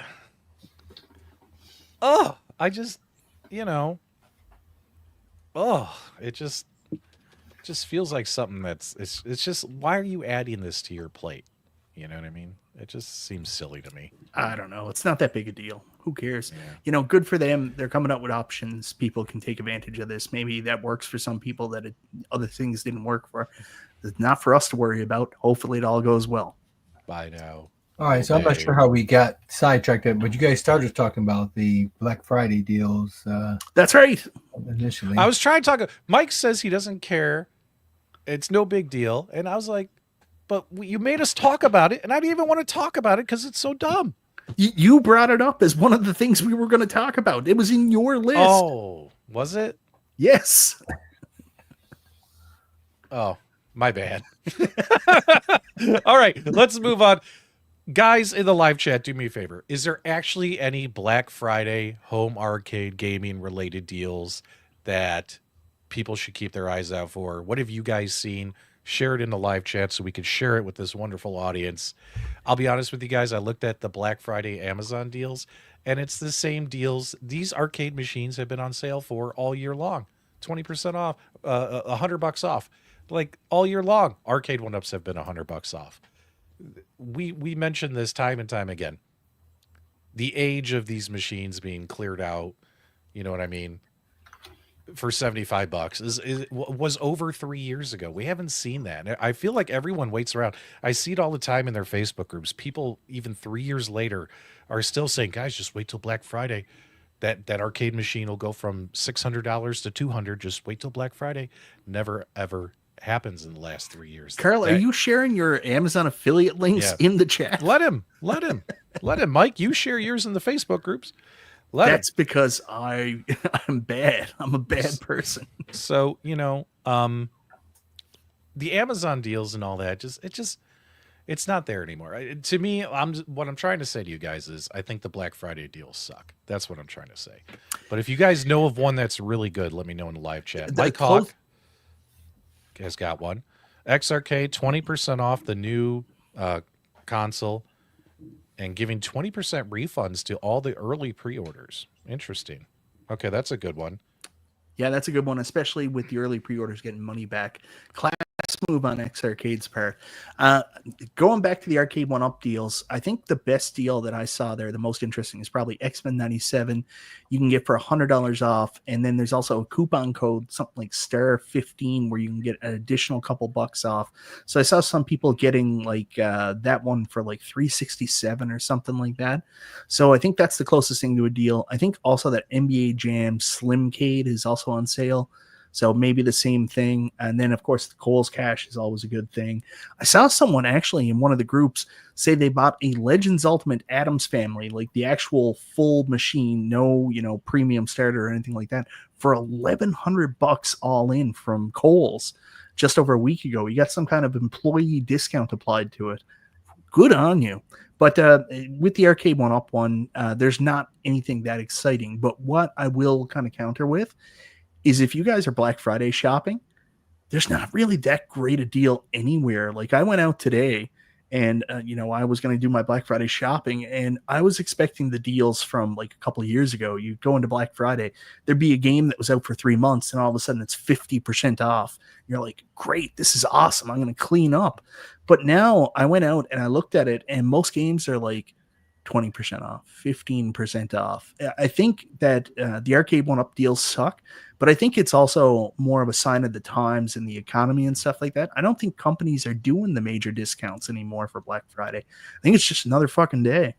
it just feels like something it's just, why are you adding this to your plate? You know what I mean? It just seems silly to me. I don't know. It's not that big a deal. Who cares? Yeah. You know, good for them. They're coming up with options. People can take advantage of this. Maybe that works for some people that other things didn't work for. It's not for us to worry about. Hopefully it all goes well. Bye now. All right, so I'm not sure how we got sidetracked, but you guys started talking about the Black Friday deals. That's right. Initially, I was trying to talk. Mike says he doesn't care. It's no big deal. And I was like, but you made us talk about it, and I didn't even want to talk about it because it's so dumb. You brought it up as one of the things we were going to talk about. It was in your list. Oh, was it? Yes. Oh, my bad. All right, let's move on. Guys in the live chat, do me a favor. Is there actually any Black Friday home arcade gaming related deals that people should keep their eyes out for? What have you guys seen? Share it in the live chat so we can share it with this wonderful audience. I'll be honest with you guys. I looked at the Black Friday Amazon deals, and it's the same deals. These arcade machines have been on sale for all year long. 20% off, $100 off. Like all year long, Arcade1ups have been $100 off. We mentioned this time and time again. The age of these machines being cleared out, You know what I mean? For $75 was over 3 years ago. We haven't seen that. I feel like everyone waits around. I see it all the time in their Facebook groups. People even 3 years later are still saying, "Guys, just wait till Black Friday. That arcade machine will go from $600 to 200. Just wait till Black Friday." Never ever happens in the last 3 years. Carl, are you sharing your Amazon affiliate links in the chat? Let him, Mike. You share yours in the Facebook groups. That's because I'm bad. I'm a bad person. So, the Amazon deals and all that, it's not there anymore. To me, what I'm trying to say to you guys is I think the Black Friday deals suck. That's what I'm trying to say. But if you guys know of one that's really good, let me know in the live chat. Mike Hawk has got one. X Arcade, 20% off the new console and giving 20% refunds to all the early pre-orders. Interesting. Okay, that's a good one. Yeah, that's a good one, especially with the early pre-orders getting money back. Class move on X Arcade's part. Going back to the Arcade1up deals, I think the best deal that I saw there, the most interesting, is probably X-Men 97. You can get for $100 off, and then there's also a coupon code, something like STAR15, where you can get an additional couple bucks off. So I saw some people getting like that one for like $367 or something like that. So I think that's the closest thing to a deal. I think also that NBA Jam Slimcade is also on sale. So maybe the same thing. And then, of course, the Kohl's Cash is always a good thing. I saw someone actually in one of the groups say they bought a Legends Ultimate Addams Family, like the actual full machine, no, premium starter or anything like that, for $1,100 all in from Kohl's just over a week ago. You got some kind of employee discount applied to it. Good on you. But with the Arcade1up one, there's not anything that exciting. But what I will kind of counter with is if you guys are Black Friday shopping, there's not really that great a deal anywhere. Like I went out today and, I was going to do my Black Friday shopping and I was expecting the deals from like a couple of years ago. You go into Black Friday, there'd be a game that was out for 3 months and all of a sudden it's 50% off. You're like, great, this is awesome. I'm going to clean up. But now I went out and I looked at it and most games are like 20% off, 15% off. I think that the Arcade1up deals suck, but I think it's also more of a sign of the times and the economy and stuff like that. I don't think companies are doing the major discounts anymore for Black Friday. I think it's just another fucking day.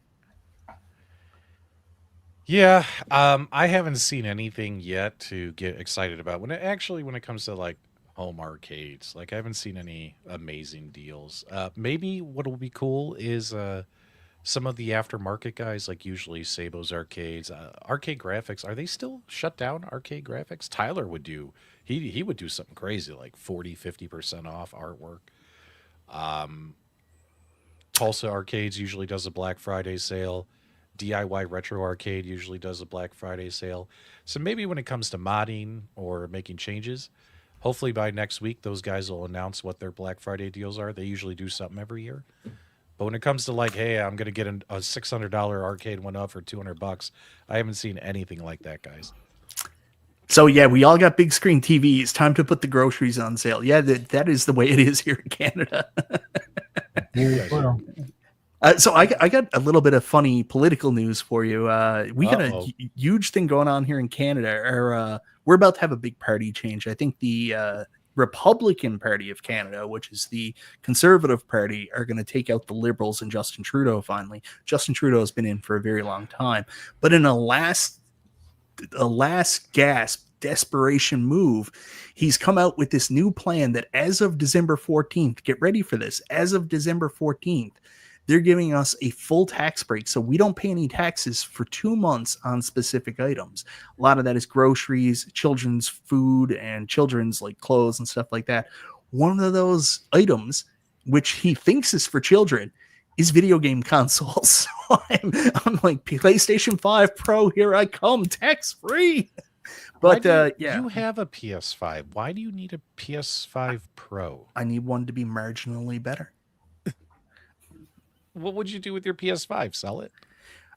Yeah, I haven't seen anything yet to get excited about. When it comes to like home arcades, like I haven't seen any amazing deals. Maybe what will be cool is some of the aftermarket guys, like usually Sabo's Arcades, Arcade Graphics, are they still shut down? Arcade Graphics? Tyler would do, he would do something crazy like 40-50% off artwork. Tulsa Arcades usually does a Black Friday sale. DIY Retro Arcade usually does a Black Friday sale. So maybe when it comes to modding or making changes, hopefully by next week those guys will announce what their Black Friday deals are. They usually do something every year. But when it comes to like, hey, I'm going to get a $600 Arcade1up for $200, I haven't seen anything like that, guys. So yeah, we all got big screen TVs. Time to put the groceries on sale. Yeah, that is the way it is here in Canada. So I got a little bit of funny political news for you. We got a huge thing going on here in Canada. We're about to have a big party change. I think the Republican Party of Canada, which is the Conservative Party, are going to take out the Liberals and Justin Trudeau finally. Justin Trudeau has been in for a very long time. But in a last gasp, desperation move, he's come out with this new plan that as of December 14th, get ready for this, as of December 14th, they're giving us a full tax break. So we don't pay any taxes for 2 months on specific items. A lot of that is groceries, children's food, and children's like clothes and stuff like that. One of those items, which he thinks is for children, is video game consoles. So I'm like, PlayStation 5 Pro, here I come, tax free. But you have a PS5. Why do you need a PS5 Pro? I need one to be marginally better. What would you do with your PS5? Sell it?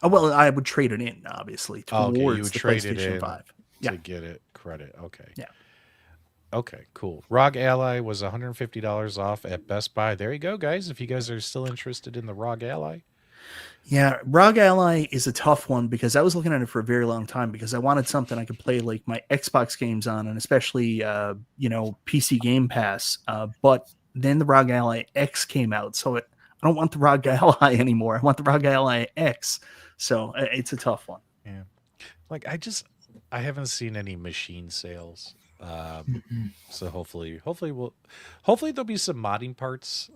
Well, I would trade it in, obviously, towards you would the trade PlayStation it in 5 to get it credit. Okay. Yeah. Okay, cool. ROG Ally was $150 off at Best Buy. There you go, guys. If you guys are still interested in the ROG Ally. Yeah, ROG Ally is a tough one because I was looking at it for a very long time because I wanted something I could play like my Xbox games on, and especially PC Game Pass. But then the ROG Ally X came out, so I don't want the ROG Ally anymore. I want the ROG Ally X. So it's a tough one. Yeah. Like I haven't seen any machine sales. So hopefully there'll be some modding parts,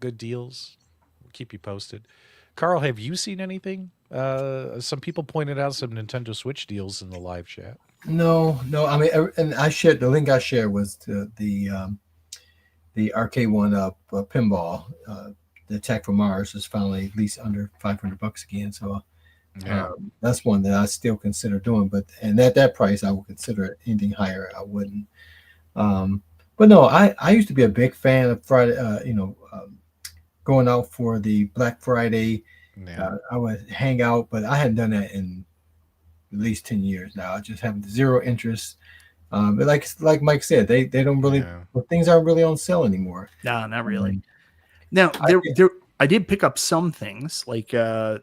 good deals. We'll keep you posted. Carl, have you seen anything? Some people pointed out some Nintendo Switch deals in the live chat. No. I mean, and I shared the link I shared was to the Arcade1up pinball. The Attack from Mars is finally at least under $500 again. So that's one that I still consider doing. But and at that price, I would consider it. Anything higher, I wouldn't. But no, I used to be a big fan of Friday. Going out for the Black Friday. Yeah. I would hang out, but I hadn't done that in at least 10 years now. I just have zero interest. But like Mike said, they don't really, things aren't really on sale anymore. No, not really. Now, I did pick up some things like I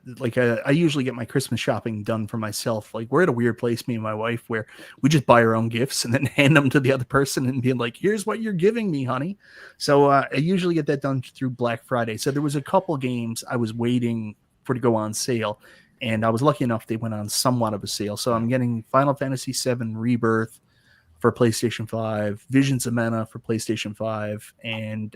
usually get my Christmas shopping done for myself. Like we're at a weird place, me and my wife, where we just buy our own gifts and then hand them to the other person and be like, "Here's what you're giving me, honey." So I usually get that done through Black Friday. So there was a couple games I was waiting for to go on sale, and I was lucky enough they went on somewhat of a sale. So I'm getting Final Fantasy VII Rebirth for PlayStation 5, Visions of Mana for PlayStation 5, and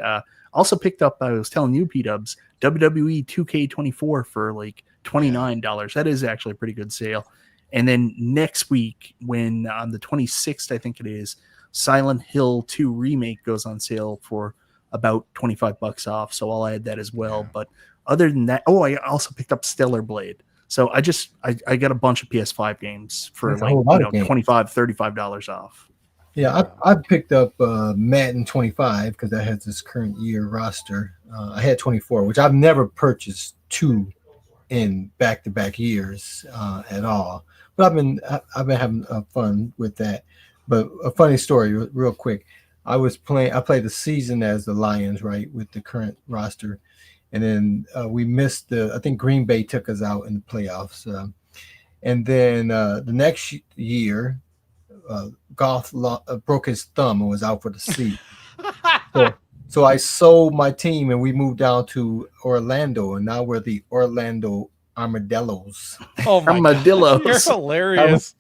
also picked up, I was telling you, P-Dubs, WWE 2K24 for like $29. That is actually a pretty good sale. And then next week, when on the 26th, I think it is, Silent Hill 2 Remake goes on sale for about $25 off. So I'll add that as well. Yeah. But other than that, I also picked up Stellar Blade. So I got a bunch of PS5 games for like $25, $35 off. Yeah, I picked up Madden 25 because that has this current year roster. I had 24, which I've never purchased two in back-to-back years at all. But I've been having fun with that. But a funny story, real quick. I played the season as the Lions, right, with the current roster, and then we missed I think Green Bay took us out in the playoffs, and then the next year. Goff broke his thumb and was out for the season. So I sold my team and we moved down to Orlando, and now we're the Orlando Armadillos. Oh my God. You're hilarious.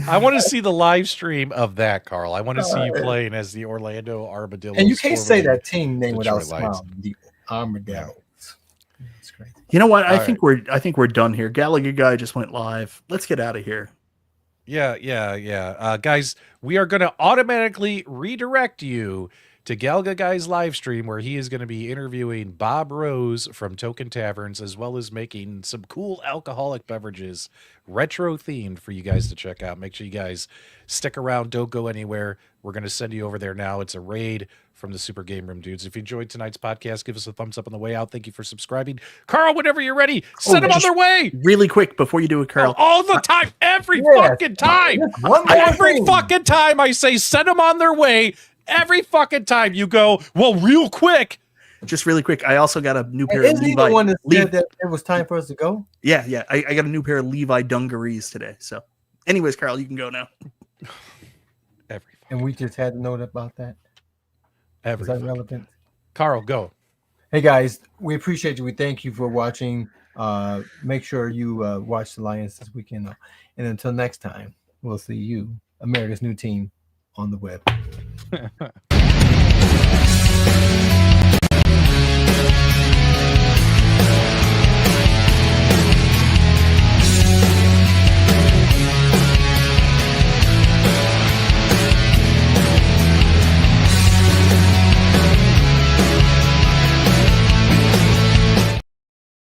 I want to see the live stream of that, Carl. I want to see you playing as the Orlando Armadillos. And you can't say that team name without smiling. The Armadillos. That's crazy. You know what? I think we're done here. Gallagher guy just went live. Let's get out of here. Yeah. Guys, we are going to automatically redirect you to Galga Guy's live stream, where he is going to be interviewing Bob Rose from Token Taverns, as well as making some cool alcoholic beverages, retro themed, for you guys to check out. Make sure you guys stick around. Don't go anywhere. We're going to send you over there now. It's a raid from the Super Game Room dudes. If you enjoyed tonight's podcast, give us a thumbs up on the way out. Thank you for subscribing. Carl, whenever you're ready, send them on their way. Really quick before you do it, Carl. All the time. Every fucking time. Every fucking time I say send them on their way. Every fucking time you go, well, real quick. Just really quick. I also got a new pair of Levi. The one that said that it was time for us to go? Yeah. I got a new pair of Levi dungarees today. So anyways, Carl, you can go now. And we just had to note about that. Is that relevant? Carl, go. Hey guys, we appreciate you. We thank you for watching. Make sure you watch the Lions this weekend. And until next time, we'll see you, America's new team, on the web.